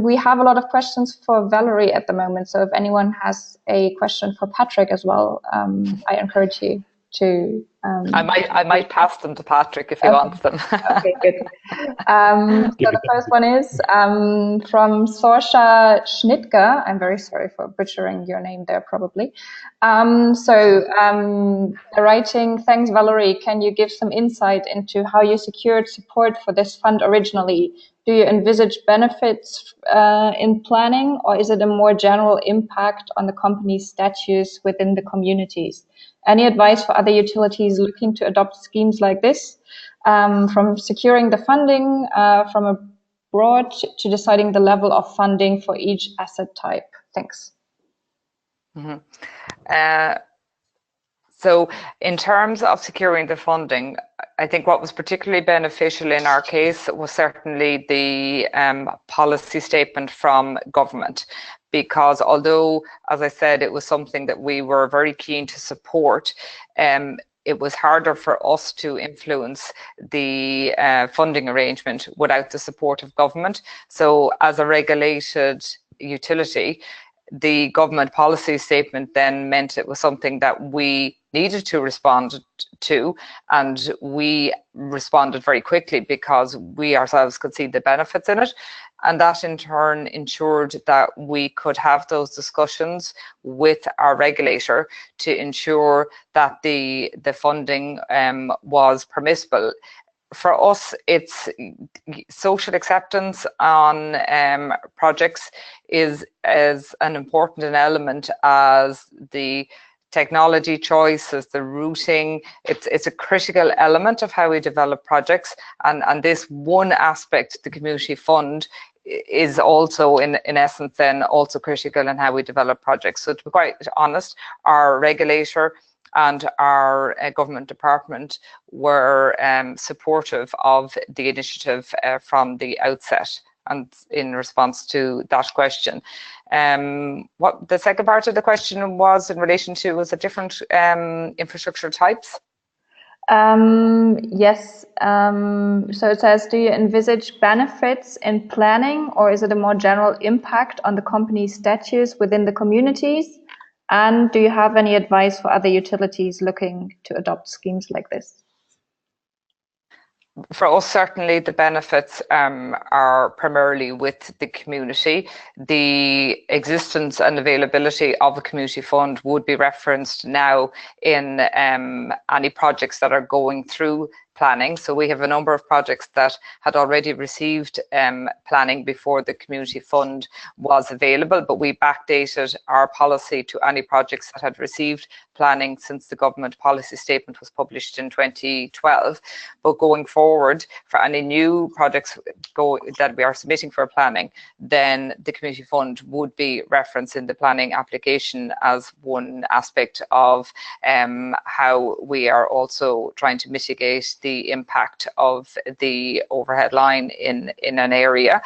We have a lot of questions for Valerie at the moment, so if anyone has a question for Patrick as well, I encourage you to... I might pass them to Patrick if he wants them. Okay, good. So the first one is from Sorsha Schnittger. I'm very sorry for butchering your name there, probably. They're writing, thanks, Valerie. Can you give some insight into how you secured support for this fund originally? Do you envisage benefits in planning, or is it a more general impact on the company's status within the communities? Any advice for other utilities looking to adopt schemes like this, from securing the funding from abroad to deciding the level of funding for each asset type? Thanks. Mm-hmm. So in terms of securing the funding, I think what was particularly beneficial in our case was certainly the policy statement from government, because although, as I said, it was something that we were very keen to support, it was harder for us to influence the funding arrangement without the support of government. So as a regulated utility, the government policy statement then meant it was something that we needed to respond to, and we responded very quickly because we ourselves could see the benefits in it. And that in turn ensured that we could have those discussions with our regulator to ensure that the funding was permissible. For us, it's social acceptance on projects is as an important an element as the technology choice, as the routing. It's a critical element of how we develop projects, and this one aspect, the community fund, is also in essence then also critical in how we develop projects. So to be quite honest, our regulator and our government department were supportive of the initiative from the outset. And in response to that question, What the second part of the question was in relation to, was it different infrastructure types? Yes. So it says, do you envisage benefits in planning, or is it a more general impact on the company's status within the communities? And do you have any advice for other utilities looking to adopt schemes like this? For us, certainly the benefits are primarily with the community. The existence and availability of a community fund would be referenced now in any projects that are going through planning. So we have a number of projects that had already received planning before the community fund was available, but we backdated our policy to any projects that had received planning since the government policy statement was published in 2012. But going forward, for any new projects that we are submitting for planning, then the community fund would be referenced in the planning application as one aspect of how we are also trying to mitigate the impact of the overhead line in an area.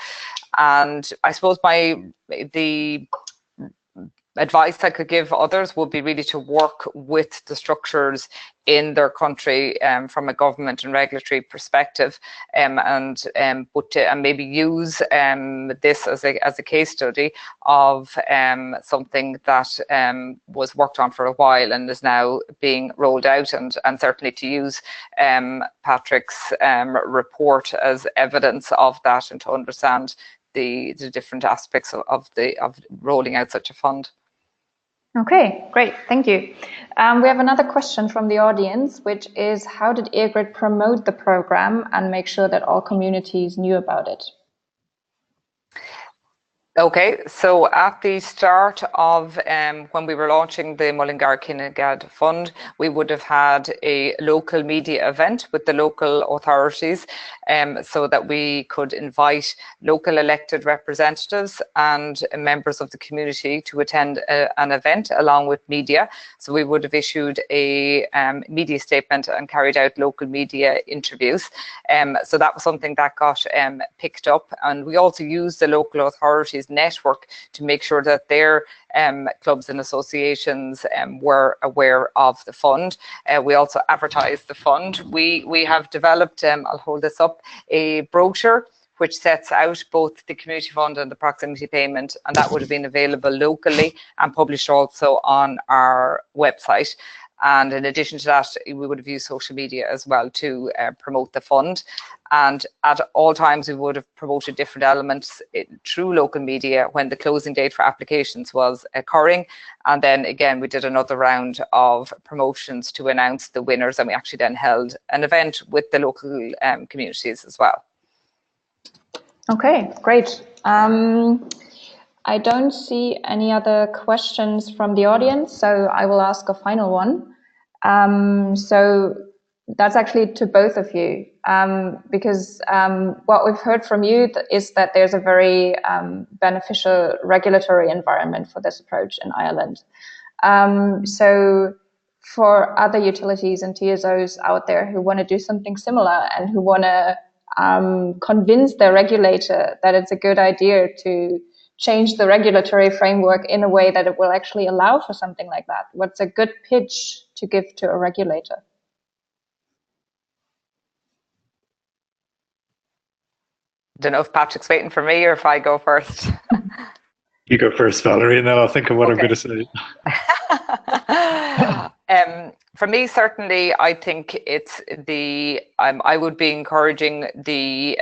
And I suppose the advice I could give others would be really to work with the structures in their country from a government and regulatory perspective, and maybe use this as a case study of something that was worked on for a while and is now being rolled out, and certainly to use Patrick's report as evidence of that, and to understand the different aspects of rolling out such a fund. Okay, great, thank you. We have another question from the audience, which is, how did EirGrid promote the program and make sure that all communities knew about it? Okay, so at the start of when we were launching the Mullingar Kinnegad Fund, we would have had a local media event with the local authorities, so that we could invite local elected representatives and members of the community to attend an event along with media. So we would have issued a media statement and carried out local media interviews. So that was something that got picked up, and we also used the local authorities network to make sure that their clubs and associations were aware of the fund. We also advertised the fund. We have developed, I'll hold this up, a brochure which sets out both the community fund and the proximity payment, and that would have been available locally and published also on our website. And in addition to that, we would have used social media as well to promote the fund. And at all times, we would have promoted different elements through local media when the closing date for applications was occurring. And then again, we did another round of promotions to announce the winners, and we actually then held an event with the local communities as well. Okay, great. I don't see any other questions from the audience, so I will ask a final one. So that's actually to both of you, because what we've heard from you is that there's a very beneficial regulatory environment for this approach in Ireland. So for other utilities and TSOs out there who want to do something similar and who want to convince their regulator that it's a good idea to change the regulatory framework in a way that it will actually allow for something like that, what's a good pitch to give to a regulator? Don't know if Patrick's waiting for me or if I go first. You go first, Valerie, and then I'll think of what I'm going to say. For me, certainly, I think it's I would be encouraging the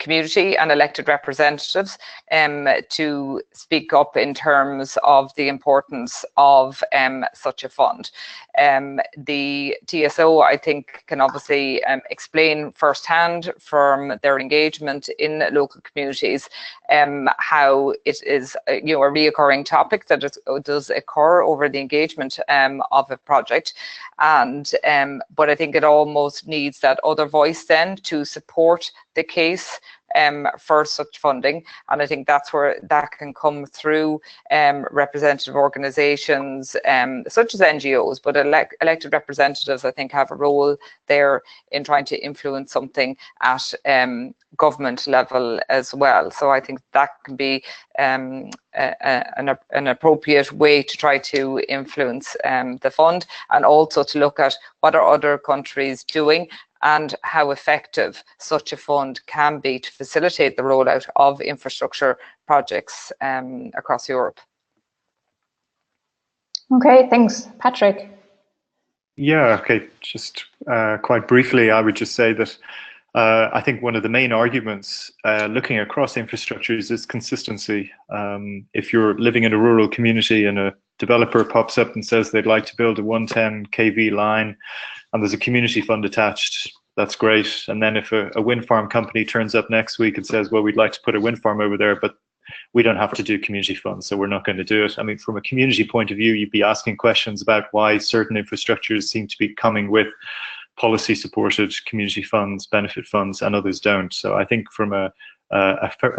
community and elected representatives to speak up in terms of the importance of such a fund. The TSO, I think, can obviously explain firsthand from their engagement in local communities how it is a reoccurring topic that does occur over the engagement of a project. And but I think it almost needs that other voice then to support the case for such funding. And I think that's where that can come through representative organisations such as NGOs, but elected representatives, I think, have a role there in trying to influence something at government level as well. So I think that can be an appropriate way to try to influence the fund, and also to look at what are other countries doing and how effective such a fund can be to facilitate the rollout of infrastructure projects across Europe. Okay, thanks. Patrick? Yeah, okay, just quite briefly, I would just say that I think one of the main arguments looking across infrastructures is consistency. If you're living in a rural community and a developer pops up and says they'd like to build a 110 kV line and there's a community fund attached, that's great. And then if a wind farm company turns up next week and says, well, we'd like to put a wind farm over there, but we don't have to do community funds, so we're not going to do it. I mean, from a community point of view, you'd be asking questions about why certain infrastructures seem to be coming with policy supported community funds, benefit funds, and others don't. So I think from a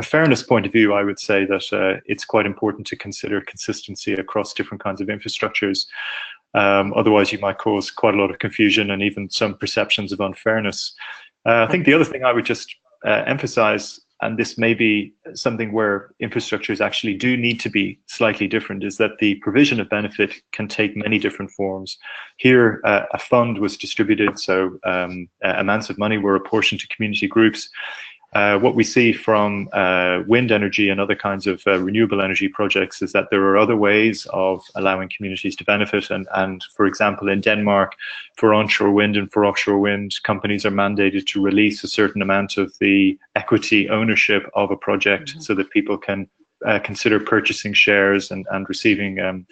fairness point of view, I would say that it's quite important to consider consistency across different kinds of infrastructures. Otherwise, you might cause quite a lot of confusion and even some perceptions of unfairness. I think the other thing I would just emphasize, and this may be something where infrastructures actually do need to be slightly different, is that the provision of benefit can take many different forms. Here, a fund was distributed, so amounts of money were apportioned to community groups. What we see from wind energy and other kinds of renewable energy projects is that there are other ways of allowing communities to benefit. And for example, in Denmark, for onshore wind and for offshore wind, companies are mandated to release a certain amount of the equity ownership of a project so that people can consider purchasing shares and receiving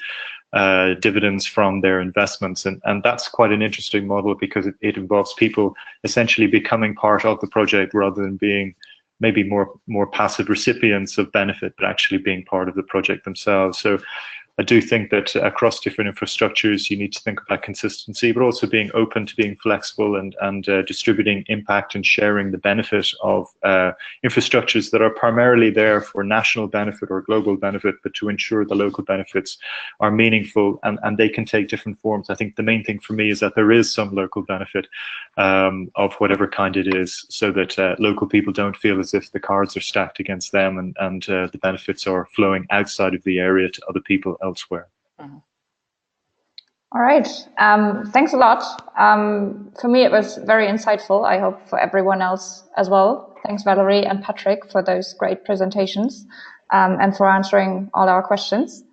dividends from their investments. And that's quite an interesting model because it involves people essentially becoming part of the project rather than being maybe more passive recipients of benefit, but actually being part of the project themselves. So I do think that across different infrastructures, you need to think about consistency, but also being open to being flexible and distributing impact and sharing the benefit of infrastructures that are primarily there for national benefit or global benefit, but to ensure the local benefits are meaningful and they can take different forms. I think the main thing for me is that there is some local benefit of whatever kind it is, so that local people don't feel as if the cards are stacked against them and the benefits are flowing outside of the area to other people elsewhere. All right, thanks a lot. For me, it was very insightful. I hope for everyone else as well. Thanks, Valerie and Patrick, for those great presentations and for answering all our questions.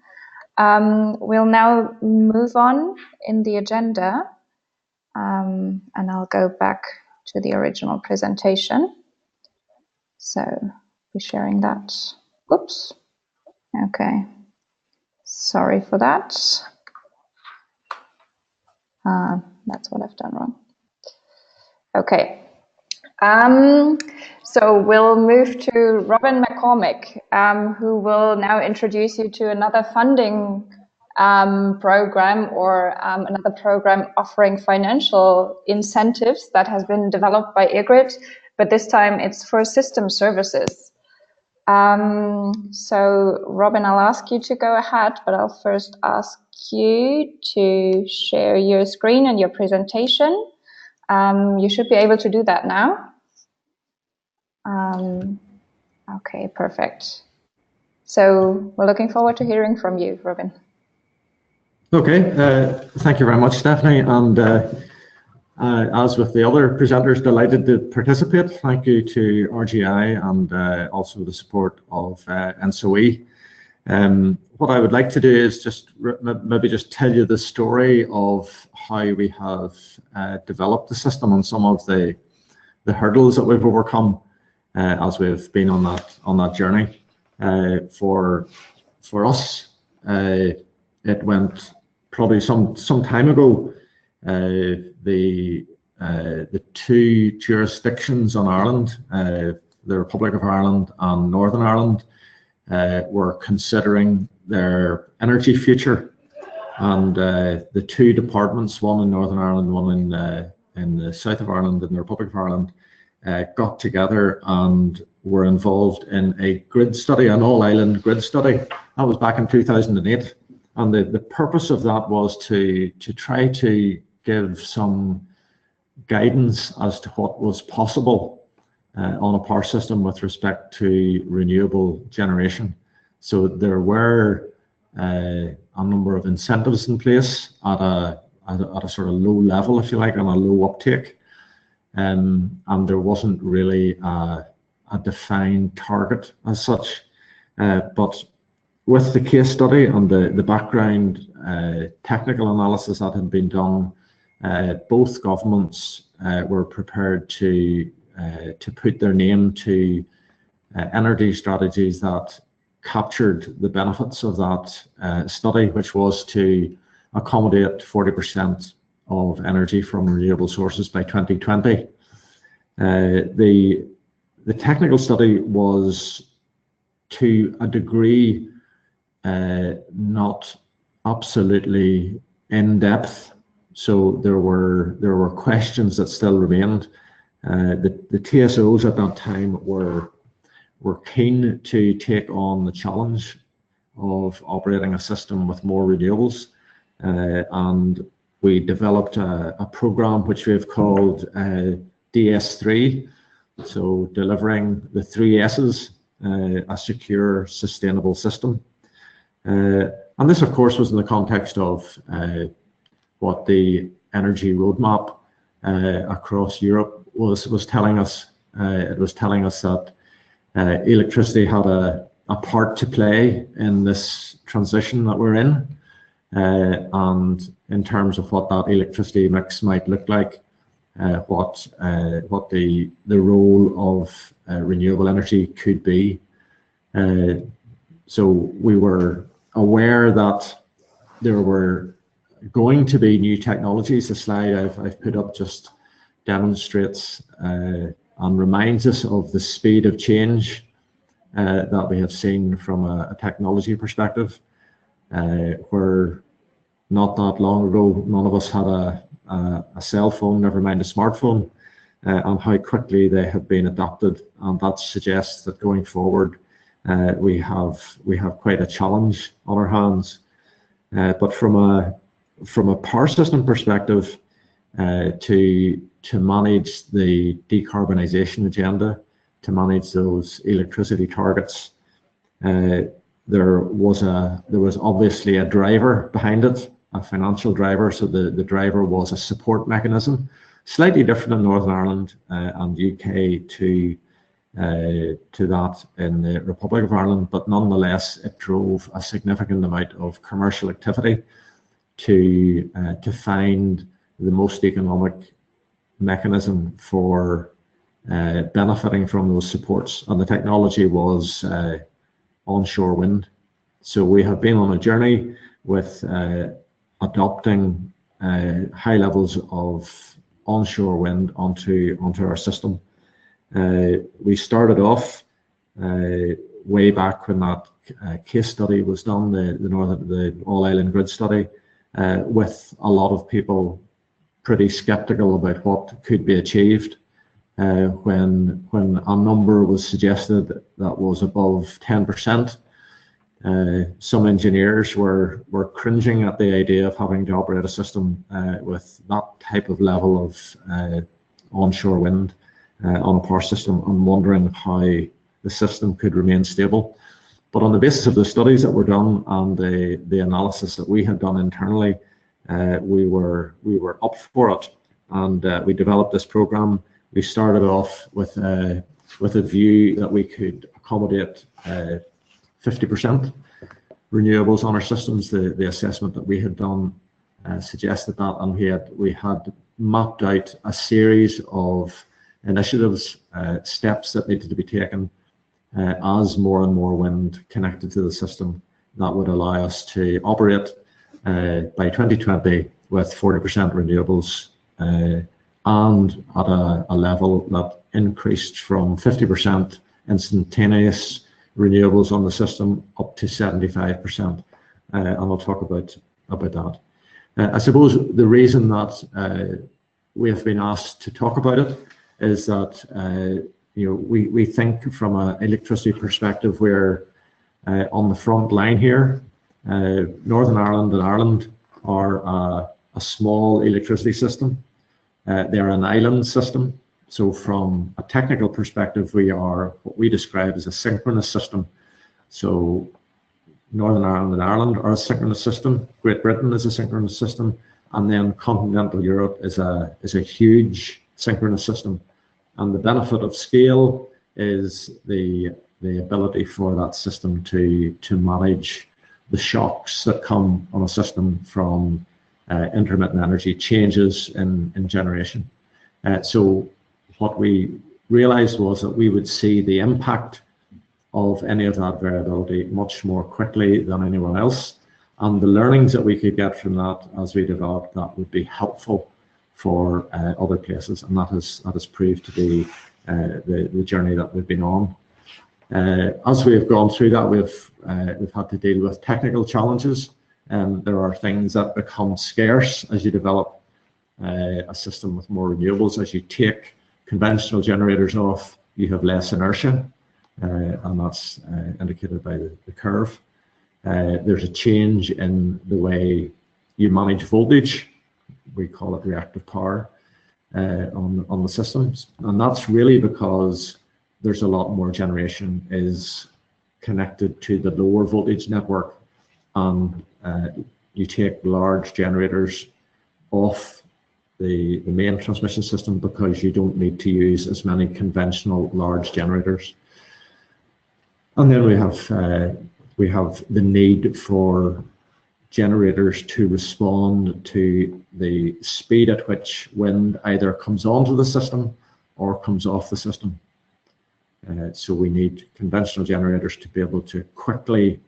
We'll now move on in the agenda, and I'll go back to the original presentation. So, be sharing that. Oops. Okay. Sorry for that. That's what I've done wrong. Okay. So we'll move to Robin McCormick, who will now introduce you to another funding program or another program offering financial incentives that has been developed by EirGrid, but this time it's for system services. So Robin, I'll ask you to go ahead, but I'll first ask you to share your screen and your presentation. You should be able to do that now. Okay, perfect. So we're looking forward to hearing from you, Robin. Okay, thank you very much, Stephanie. And as with the other presenters, delighted to participate. Thank you to RGI and also the support of ENTSO-E. What I would like to do is just maybe just tell you the story of how we have developed the system and some of the hurdles that we've overcome as we've been on that journey. For us, it went probably some time ago. The two jurisdictions on Ireland, the Republic of Ireland and Northern Ireland, were considering their energy future, and the two departments, one in Northern Ireland, one in the south of Ireland, in the Republic of Ireland, got together and were involved in a grid study, an all-island grid study. That was back in 2008. And the purpose of that was to try to give some guidance as to what was possible on a power system with respect to renewable generation. So there were a number of incentives in place at a sort of low level, if you like, and a low uptake. And there wasn't really a defined target as such. But with the case study and the background technical analysis that had been done, both governments were prepared to put their name to energy strategies that captured the benefits of that study, which was to accommodate 40% of energy from renewable sources by 2020. The technical study was, to a degree, not absolutely in depth. So there were questions that still remained. The TSOs at that time were keen to take on the challenge of operating a system with more renewables, and we developed a program which we've called DS3, so delivering the 3 S's, a secure, sustainable system. And this, of course, was in the context of what the energy roadmap across Europe was telling us. It was telling us that electricity had a part to play in this transition that we're in, and in terms of what that electricity mix might look like, what the role of renewable energy could be. So we were aware that there were going to be new technologies. The slide I've put up just demonstrates and reminds us of the speed of change that we have seen from a technology perspective, where not that long ago none of us had a cell phone, never mind a smartphone, and how quickly they have been adopted. And that suggests that going forward we have quite a challenge on our hands. But from a power system perspective, to manage the decarbonisation agenda, to manage those electricity targets, there was obviously a driver behind it, a financial driver. So the driver was a support mechanism, slightly different in Northern Ireland and UK to that in the Republic of Ireland, but nonetheless it drove a significant amount of commercial activity to find the most economic mechanism for benefiting from those supports, and the technology was onshore wind. So we have been on a journey with adopting high levels of onshore wind onto our system. We started off way back when that case study was done, the all-island grid study, with a lot of people pretty skeptical about what could be achieved. When a number was suggested that was above 10%, some engineers were cringing at the idea of having to operate a system with that type of level of onshore wind on a power system, and wondering how the system could remain stable. But on the basis of the studies that were done and the analysis that we had done internally, we were up for it, and we developed this program. We started off with a view that we could accommodate 50% renewables on our systems. The assessment that we had done suggested that, and we had mapped out a series of initiatives, steps that needed to be taken as more and more wind connected to the system that would allow us to operate by 2020 with 40% renewables and at a level that increased from 50% instantaneous renewables on the system up to 75%. And I'll talk about that. I suppose the reason that we have been asked to talk about it is that we think from an electricity perspective, we're on the front line here. Northern Ireland and Ireland are a small electricity system. They're an island system. So from a technical perspective, we are what we describe as a synchronous system. So Northern Ireland and Ireland are a synchronous system. Great Britain is a synchronous system. And then continental Europe is a huge synchronous system. And the benefit of scale is the ability for that system to manage the shocks that come on a system from intermittent energy changes in generation. So what we realized was that we would see the impact of any of that variability much more quickly than anyone else. And the learnings that we could get from that as we developed that would be helpful for other places. And that has proved to be the journey that we've been on. As we have gone through that, we've had to deal with technical challenges. There are things that become scarce as you develop a system with more renewables. As you take conventional generators off, you have less inertia, and that's indicated by the curve. There's a change in the way you manage voltage. We call it reactive power on the systems, and that's really because there's a lot more generation is connected to the lower voltage network, and you take large generators off the main transmission system because you don't need to use as many conventional large generators. And then we have the need for generators to respond to the speed at which wind either comes onto the system or comes off the system. So we need conventional generators to be able to quickly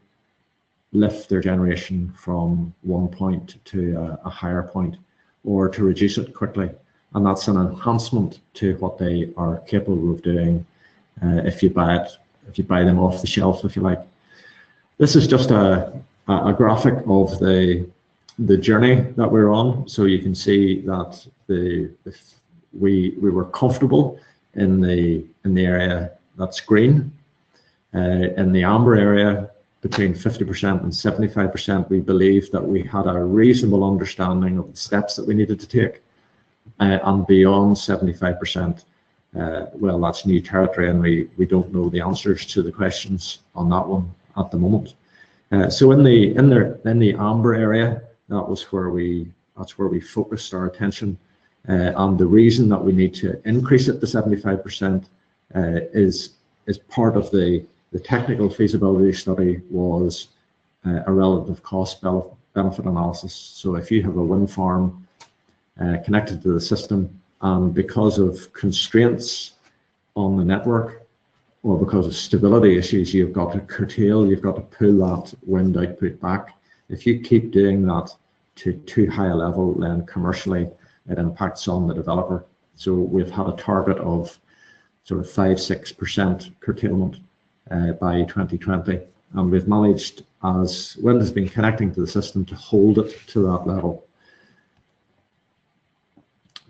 lift their generation from one point to a higher point, or to reduce it quickly. And that's an enhancement to what they are capable of doing if you buy them off the shelf, if you like. This is just a graphic of the journey that we're on. So you can see that we were comfortable in the area that's green. In the amber area, between 50% and 75%, we believed that we had a reasonable understanding of the steps that we needed to take. And beyond 75%, well, that's new territory, and we don't know the answers to the questions on that one at the moment. So in the amber area, that's where we focused our attention. And the reason that we need to increase it to 75% is part of the technical feasibility study was a relative cost benefit analysis. So if you have a wind farm connected to the system, and because of constraints on the network or because of stability issues, you've got to curtail, you've got to pull that wind output back. If you keep doing that to too high a level, then commercially it impacts on the developer. So we've had a target of sort of 5-6% curtailment by 2020, and we've managed, as wind has been connecting to the system, to hold it to that level.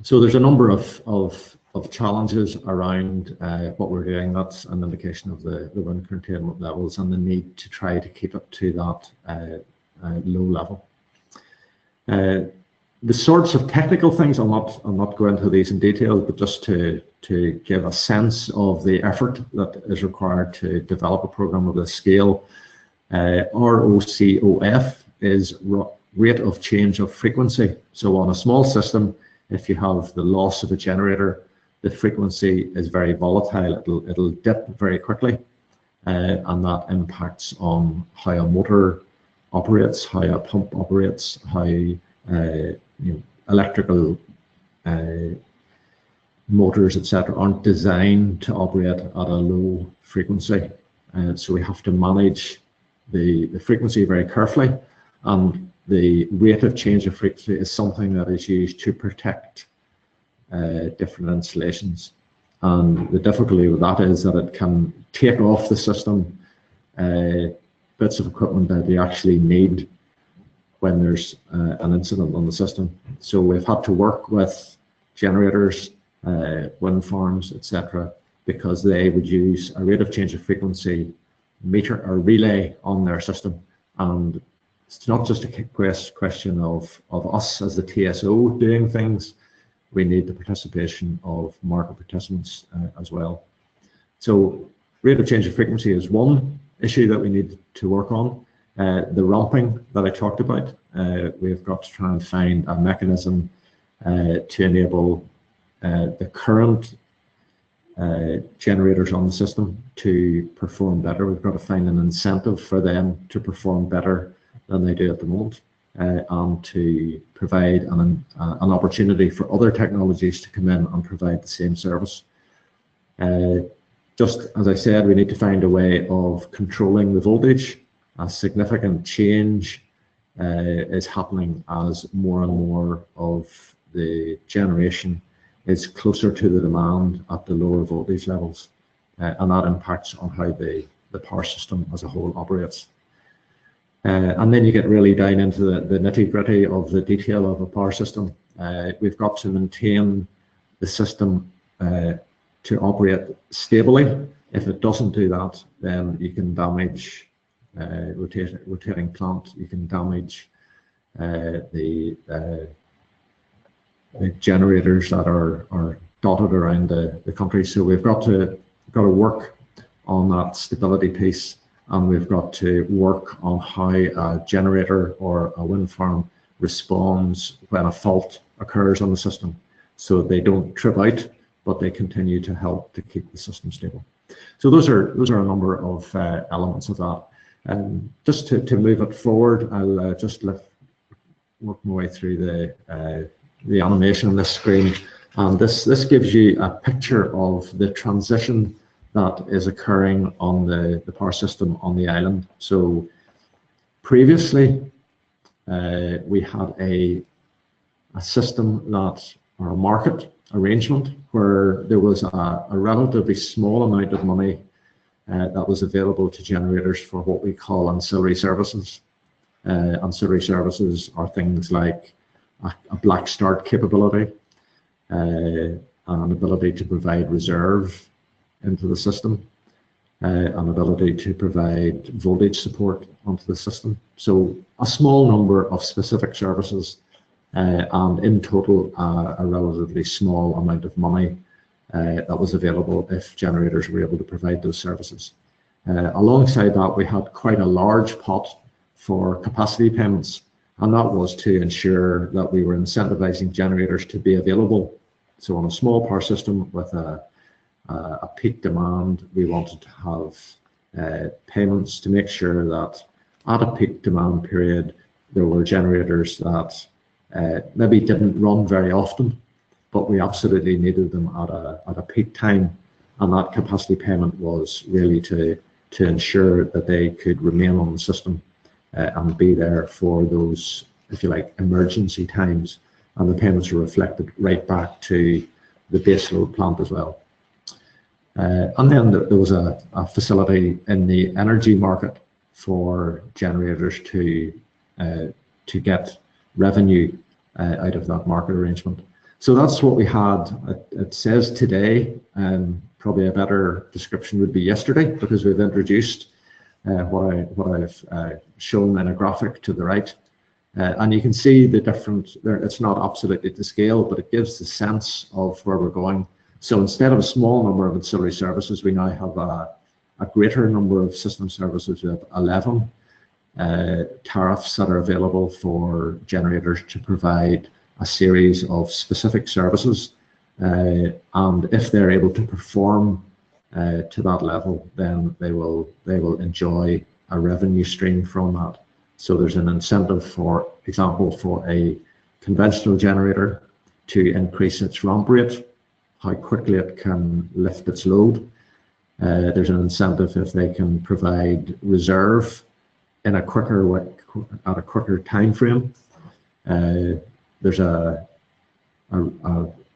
So there's a number of challenges around what we're doing. That's an indication of the wind curtailment levels and the need to try to keep it to that low level. The sorts of technical things, I'll not go into these in detail, but just to give a sense of the effort that is required to develop a program of this scale. ROCOF is rate of change of frequency. So on a small system, if you have the loss of a generator, the frequency is very volatile. It'll dip very quickly, and that impacts on how a motor operates, how a pump operates, how electrical motors, etc., aren't designed to operate at a low frequency. So we have to manage the frequency very carefully, and the rate of change of frequency is something that is used to protect different installations. And the difficulty with that is that it can take off the system bits of equipment that you actually need when there's an incident on the system. So we've had to work with generators wind farms, etc., because they would use a rate of change of frequency meter or relay on their system. And it's not just a question of us as the TSO doing things. We need the participation of market participants as well. So rate of change of frequency is one issue that we need to work on. The ramping that I talked about, we've got to try and find a mechanism to enable the current generators on the system to perform better. We've got to find an incentive for them to perform better than they do at the moment, and to provide an opportunity for other technologies to come in and provide the same service. Just as I said, we need to find a way of controlling the voltage. A significant change is happening as more and more of the generation is closer to the demand at the lower voltage levels, and that impacts on how the power system as a whole operates. And then you get really down into the nitty-gritty of the detail of a power system. We've got to maintain the system to operate stably. If it doesn't do that, then you can damage rotating plant, you can damage the generators that are dotted around the country. So we've got to work on that stability piece, and we've got to work on how a generator or a wind farm responds when a fault occurs on the system, so they don't trip out, but they continue to help to keep the system stable. So those are a number of elements of that. Just to move it forward, I'll just work my way through the animation on this screen, and this gives you a picture of the transition that is occurring on the power system on the island. So previously we had a system or a market arrangement where there was a relatively small amount of money that was available to generators for what we call ancillary services. Ancillary services are things like a black start capability, an ability to provide reserve into the system, an ability to provide voltage support onto the system. So a small number of specific services, and in total a relatively small amount of money that was available if generators were able to provide those services. Alongside that, we had quite a large pot for capacity payments, and that was to ensure that we were incentivizing generators to be available. So on a small power system with a peak demand, we wanted to have payments to make sure that at a peak demand period, there were generators that maybe didn't run very often, but we absolutely needed them at a peak time, and that capacity payment was really to ensure that they could remain on the system and be there for those, if you like, emergency times, and the payments are reflected right back to the baseload plant as well. And then there was a facility in the energy market for generators to get revenue out of that market arrangement. So that's what we had. It says today, probably a better description would be yesterday, because we've introduced what I've shown in a graphic to the right. And you can see the different, it's not absolutely to scale, but it gives the sense of where we're going. So instead of a small number of ancillary services, we now have a greater number of system services. We have 11 tariffs that are available for generators to provide a series of specific services. And if they're able to perform to that level, then they will enjoy a revenue stream from that. So there's an incentive, for example, for a conventional generator to increase its ramp rate, how quickly it can lift its load. There's an incentive if they can provide reserve in a quicker time frame. There's an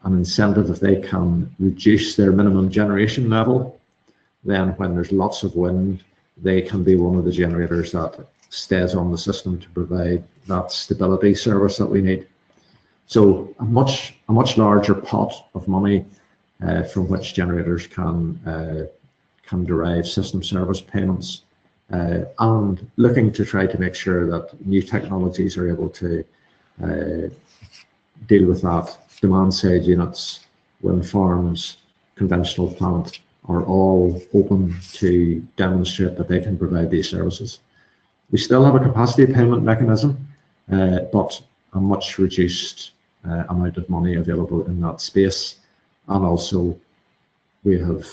incentive if they can reduce their minimum generation level. Then when there's lots of wind, they can be one of the generators that stays on the system to provide that stability service that we need. So a much larger pot of money from which generators can derive system service payments, and looking to try to make sure that new technologies are able to deal with that. Demand side units, wind farms, conventional plant are all open to demonstrate that they can provide these services. We still have a capacity payment mechanism, but a much reduced amount of money available in that space. And also we have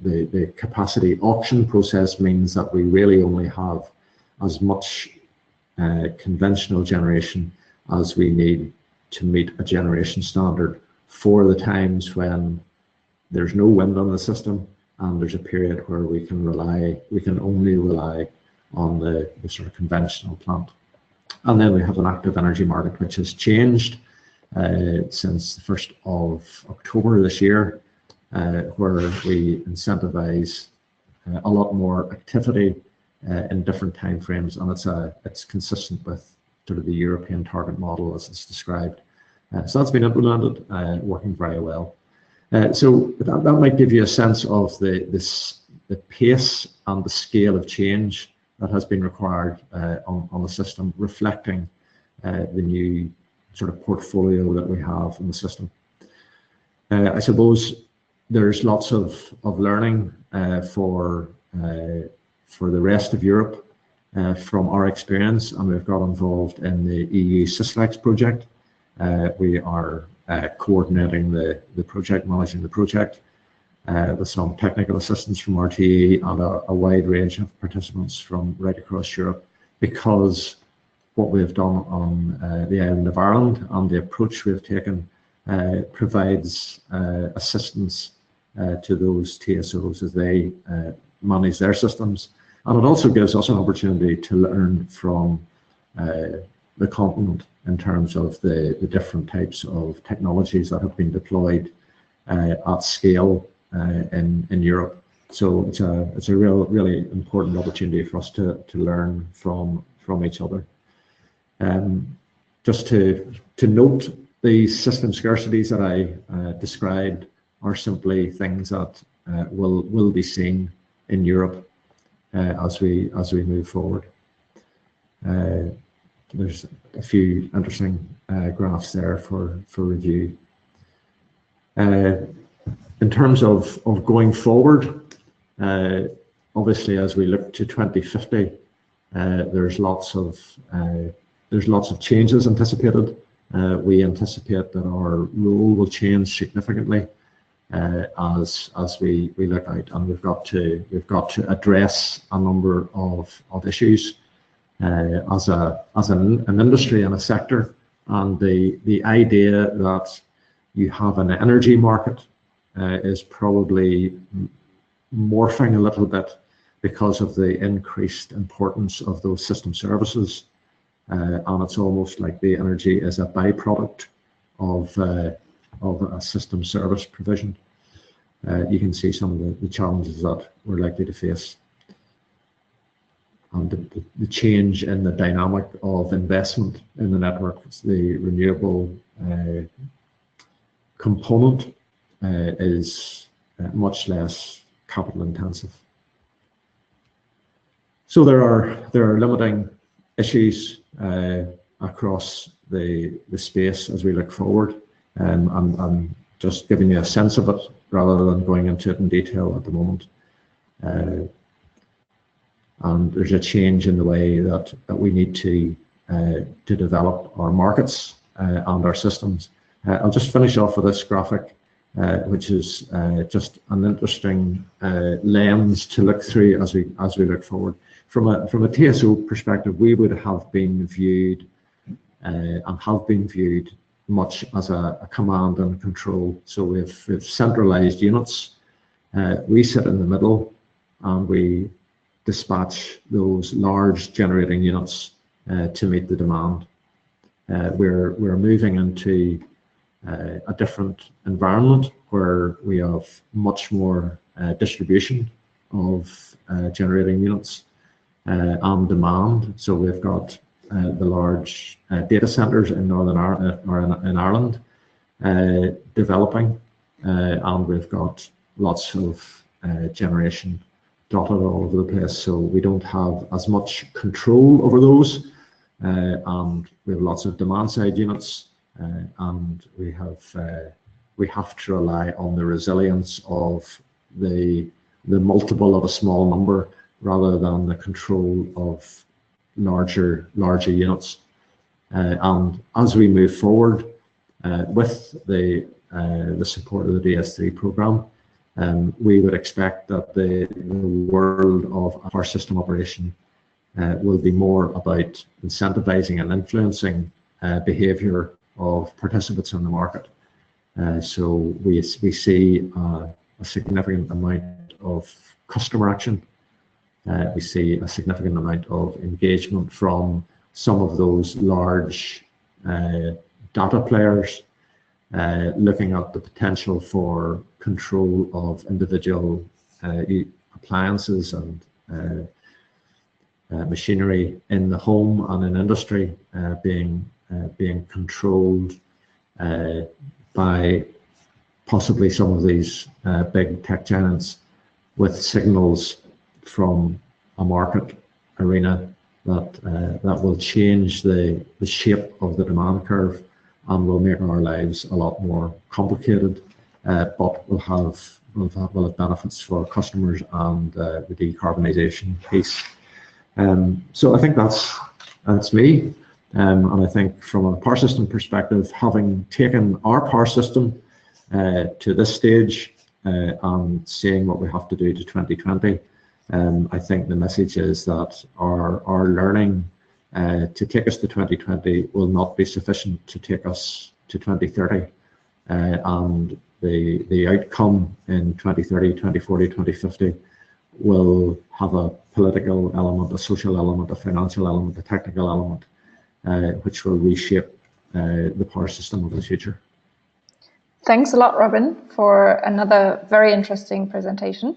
the capacity auction process means that we really only have as much conventional generation as we need to meet a generation standard for the times when there's no wind on the system and there's a period where we can only rely on the sort of conventional plant. And then we have an active energy market which has changed since the 1st of October this year, where we incentivize a lot more activity in different timeframes, and it's consistent with sort of the European target model as it's described. So that's been implemented, working very well. So that might give you a sense of the pace and the scale of change that has been required on the system, reflecting the new sort of portfolio that we have in the system. I suppose there's lots of learning for the rest of Europe from our experience, and we've got involved in the EU SysLex project. We are coordinating the project, managing the project, with some technical assistance from RTE and a wide range of participants from right across Europe, because what we've done on the island of Ireland and the approach we've taken provides assistance to those TSOs as they manage their systems. And it also gives us an opportunity to learn from the continent in terms of the different types of technologies that have been deployed at scale in Europe. So it's a really important opportunity for us to learn from each other. Just to note, the system scarcities that I described are simply things that will be seen in Europe as we move forward. There's a few interesting graphs there for review. In terms of going forward, obviously as we look to 2050, there's lots of changes anticipated. We anticipate that our role will change significantly as we look out, and we've got to address a number of issues as an industry and a sector. And the idea that you have an energy market is probably morphing a little bit because of the increased importance of those system services, and it's almost like the energy is a byproduct of a system service provision. You can see some of the challenges that we're likely to face, and the change in the dynamic of investment in the network. The renewable component is much less capital intensive. So there are limiting issues across the space as we look forward. I'm just giving you a sense of it rather than going into it in detail at the moment. And there's a change in the way that we need to develop our markets and our systems. I'll just finish off with this graphic, which is just an interesting lens to look through as we look forward. From a TSO perspective, we would have been viewed and have been viewed much as a command and control. So we've centralized units. We sit in the middle and we dispatch those large generating units to meet the demand. We're moving into a different environment where we have much more distribution of generating units on demand. So we've got the large data centers in Northern Ireland or in Ireland developing, and we've got lots of generation dotted all over the place, so we don't have as much control over those, and we have lots of demand side units, and we have to rely on the resilience of the multiple of a small number rather than the control of larger units. And as we move forward with the support of the DS3 program, we would expect that the world of power system operation will be more about incentivizing and influencing behavior of participants in the market. So we see a significant amount of customer action. We see a significant amount of engagement from some of those large data players, looking at the potential for control of individual appliances and machinery in the home and in industry being controlled by possibly some of these big tech giants, with signals from a market arena that will change the shape of the demand curve and will make our lives a lot more complicated, but will have benefits for customers and the decarbonisation piece. So I think that's me, and I think from a power system perspective, having taken our power system to this stage and seeing what we have to do to 2020, I think the message is that our learning to take us to 2020 will not be sufficient to take us to 2030, and the outcome in 2030, 2040, 2050 will have a political element, a social element, a financial element, a technical element, which will reshape the power system of the future. Thanks a lot, Robin, for another very interesting presentation.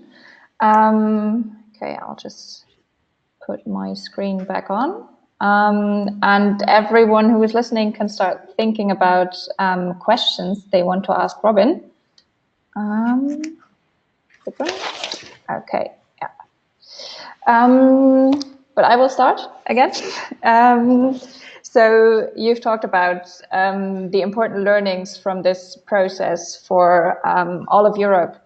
Okay, I'll just put my screen back on. And everyone who is listening can start thinking about questions they want to ask Robin. Okay, yeah. But I will start again. So you've talked about the important learnings from this process for all of Europe.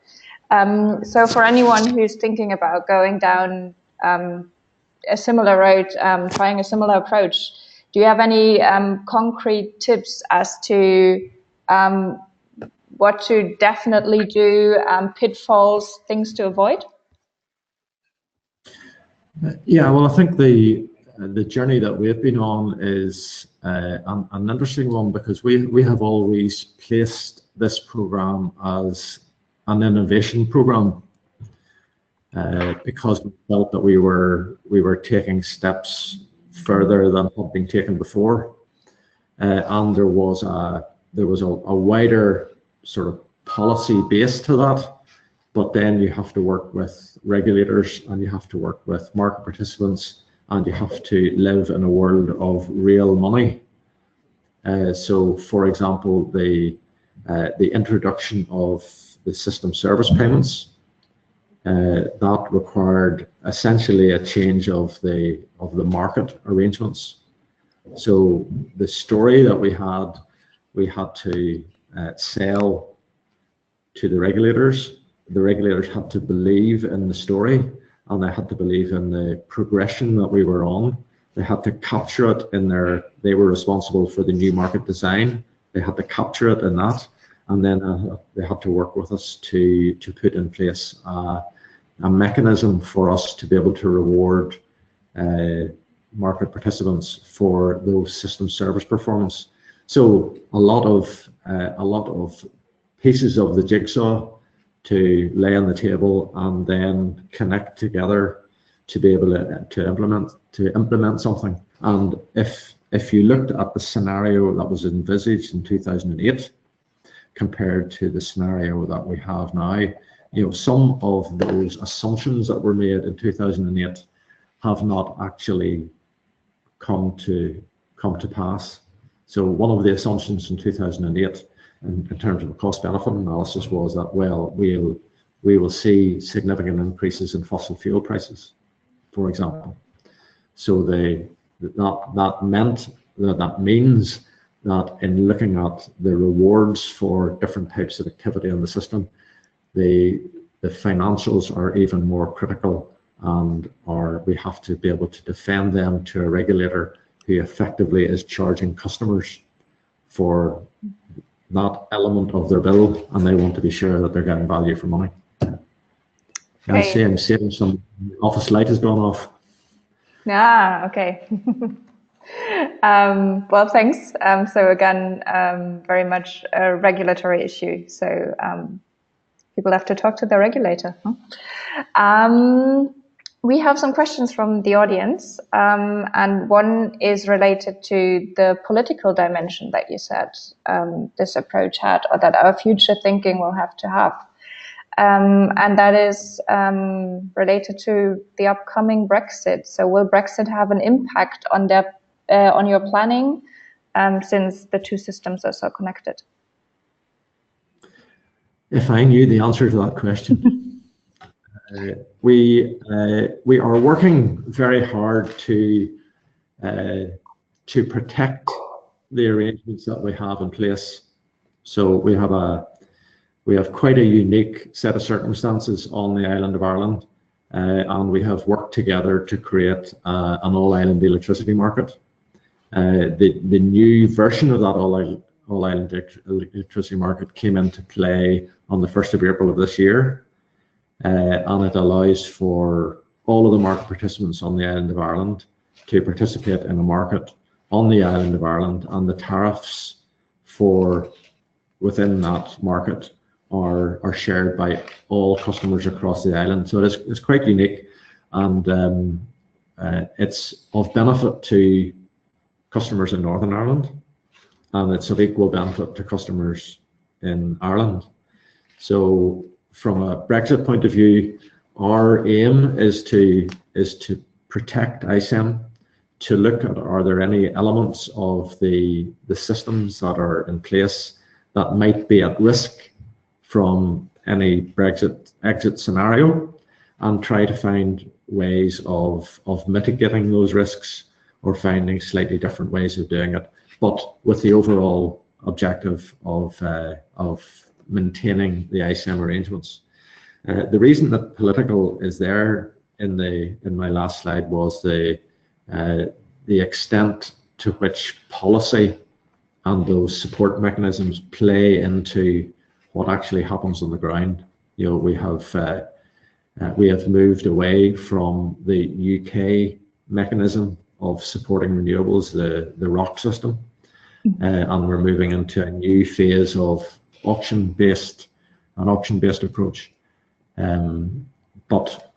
So for anyone who's thinking about going down a similar road, trying a similar approach, do you have any concrete tips as to what to definitely do, pitfalls, things to avoid? Yeah, well, I think the journey that we've been on is an interesting one, because we have always placed this program as an innovation program, because we felt that we were taking steps further than had been taken before, and there was a wider sort of policy base to that. But then you have to work with regulators, and you have to work with market participants, and you have to live in a world of real money. So, for example, the introduction of the system service payments, that required essentially a change of the market arrangements. So the story that we had to sell to the regulators. The regulators had to believe in the story, and they had to believe in the progression that we were on. They had to capture it in they were responsible for the new market design. They had to capture it in that, and then they had to work with us to put in place a mechanism for us to be able to reward market participants for those system service performance. So a lot of pieces of the jigsaw to lay on the table and then connect together to be able to implement something. And if you looked at the scenario that was envisaged in 2008 compared to the scenario that we have now, some of those assumptions that were made in 2008 have not actually come to pass. So one of the assumptions in 2008 in terms of cost-benefit analysis was that, well, we will see significant increases in fossil fuel prices, for example. So that means that in looking at the rewards for different types of activity in the system, the financials are even more critical, and we have to be able to defend them to a regulator who effectively is charging customers for that element of their bill, and they want to be sure that they're getting value for money. I see I'm saving some. Office light has gone off. Yeah, okay. Well, thanks. So again, very much a regulatory issue. So people have to talk to the regulator. Huh? We have some questions from the audience, and one is related to the political dimension that you said this approach had, or that our future thinking will have to have. And that is related to the upcoming Brexit. So will Brexit have an impact on your planning, since the two systems are so connected? If I knew the answer to that question. We are working very hard to protect the arrangements that we have in place. So we have quite a unique set of circumstances on the island of Ireland, and we have worked together to create an all-island electricity market. The new version of that all-island electricity market came into play on the 1st of April of this year, and it allows for all of the market participants on the island of Ireland to participate in a market on the island of Ireland, and the tariffs within that market are shared by all customers across the island. So it's quite unique, and it's of benefit to customers in Northern Ireland, and it's of equal benefit to customers in Ireland. So from a Brexit point of view, our aim is to protect ISEM, to look at, are there any elements of the systems that are in place that might be at risk from any Brexit exit scenario, and try to find ways of mitigating those risks, or finding slightly different ways of doing it, but with the overall objective of maintaining the ISEM arrangements. The reason that political is there in my last slide was the extent to which policy and those support mechanisms play into what actually happens on the ground. You know, we have moved away from the UK mechanism of supporting renewables, the ROC system, and we're moving into a new phase of an auction-based approach. But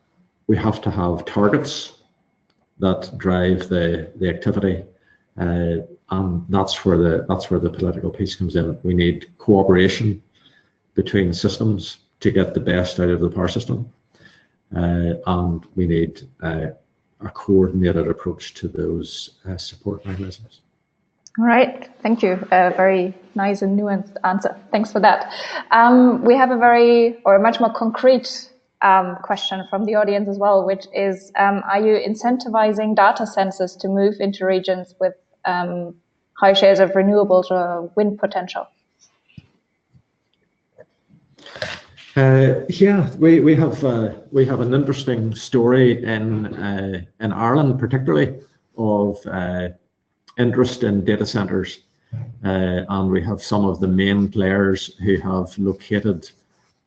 we have to have targets that drive the activity, and that's where the political piece comes in. We need cooperation between systems to get the best out of the power system, and we need a coordinated approach to those support mechanisms. All right, thank you. A very nice and nuanced answer. Thanks for that. We have a much more concrete question from the audience as well, which is, are you incentivizing data centers to move into regions with high shares of renewables or wind potential? Yeah, we have an interesting story in Ireland, particularly, of interest in data centers, and we have some of the main players who have located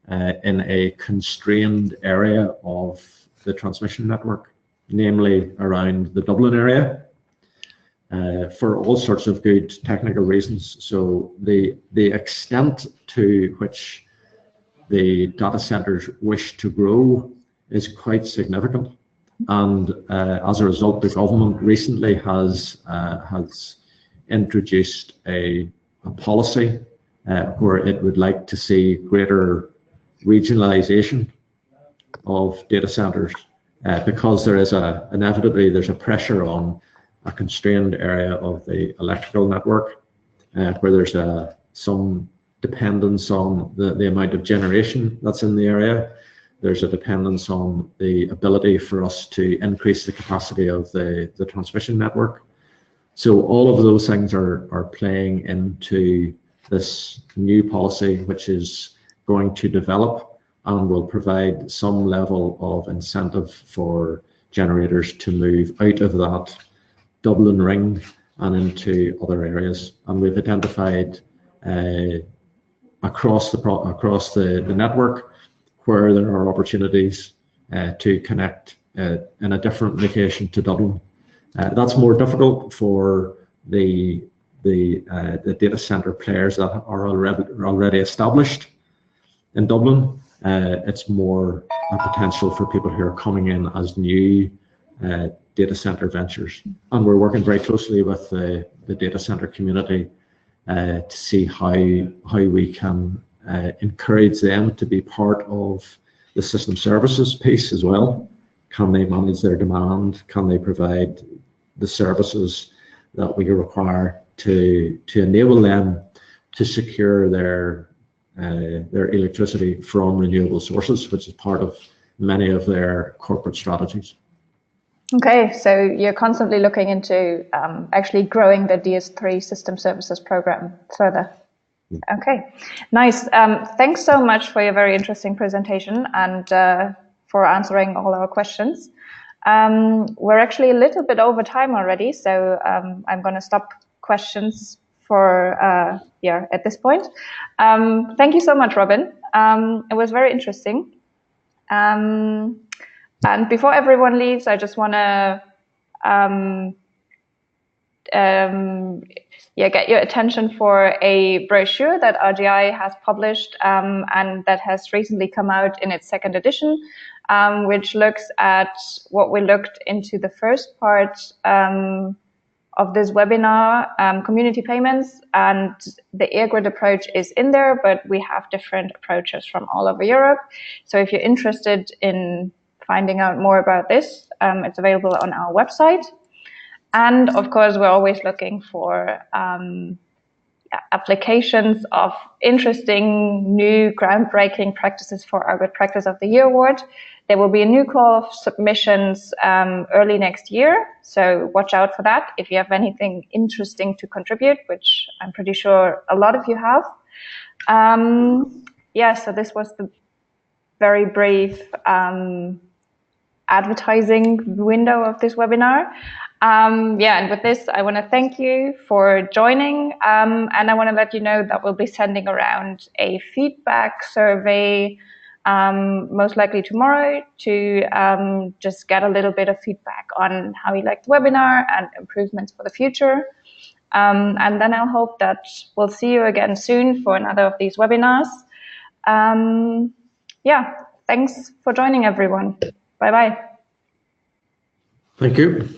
in a constrained area of the transmission network, namely around the Dublin area, for all sorts of good technical reasons. So the extent to which the data centers wish to grow is quite significant, and as a result, the government recently has introduced a policy where it would like to see greater regionalization of data centers, because there is inevitably there's a pressure on a constrained area of the electrical network, where there's some dependence on the amount of generation that's in the area. There's a dependence on the ability for us to increase the capacity of the transmission network. So all of those things are playing into this new policy, which is going to develop and will provide some level of incentive for generators to move out of that Dublin ring and into other areas. And we've identified across the network where there are opportunities to connect in a different location to Dublin. That's more difficult for the data center players that are already established in Dublin. It's more a potential for people who are coming in as new data center ventures. And we're working very closely with the data center community to see how we can encourage them to be part of the system services piece as well. Can they manage their demand? Can they provide the services that we require to enable them to secure their electricity from renewable sources, which is part of many of their corporate strategies. Okay, so you're constantly looking into actually growing the DS3 system services program further. Okay, nice. Thanks so much for your very interesting presentation and for answering all our questions. We're actually a little bit over time already, so I'm going to stop questions for at this point. Thank you so much, Robin. It was very interesting. And before everyone leaves, I just want to get your attention for a brochure that RGI has published and that has recently come out in its second edition, which looks at what we looked into the first part of this webinar, community payments, and the EirGrid approach is in there, but we have different approaches from all over Europe. So if you're interested in finding out more about this, it's available on our website. And of course, we're always looking for applications of interesting, new, groundbreaking practices for our Good Practice of the Year award. There will be a new call of submissions early next year, so watch out for that if you have anything interesting to contribute, which I'm pretty sure a lot of you have. So this was the very brief advertising window of this webinar. And with this, I want to thank you for joining, and I want to let you know that we'll be sending around a feedback survey most likely tomorrow to just get a little bit of feedback on how you liked the webinar and improvements for the future. And then I'll hope that we'll see you again soon for another of these webinars. Thanks for joining, everyone. Bye-bye. Thank you.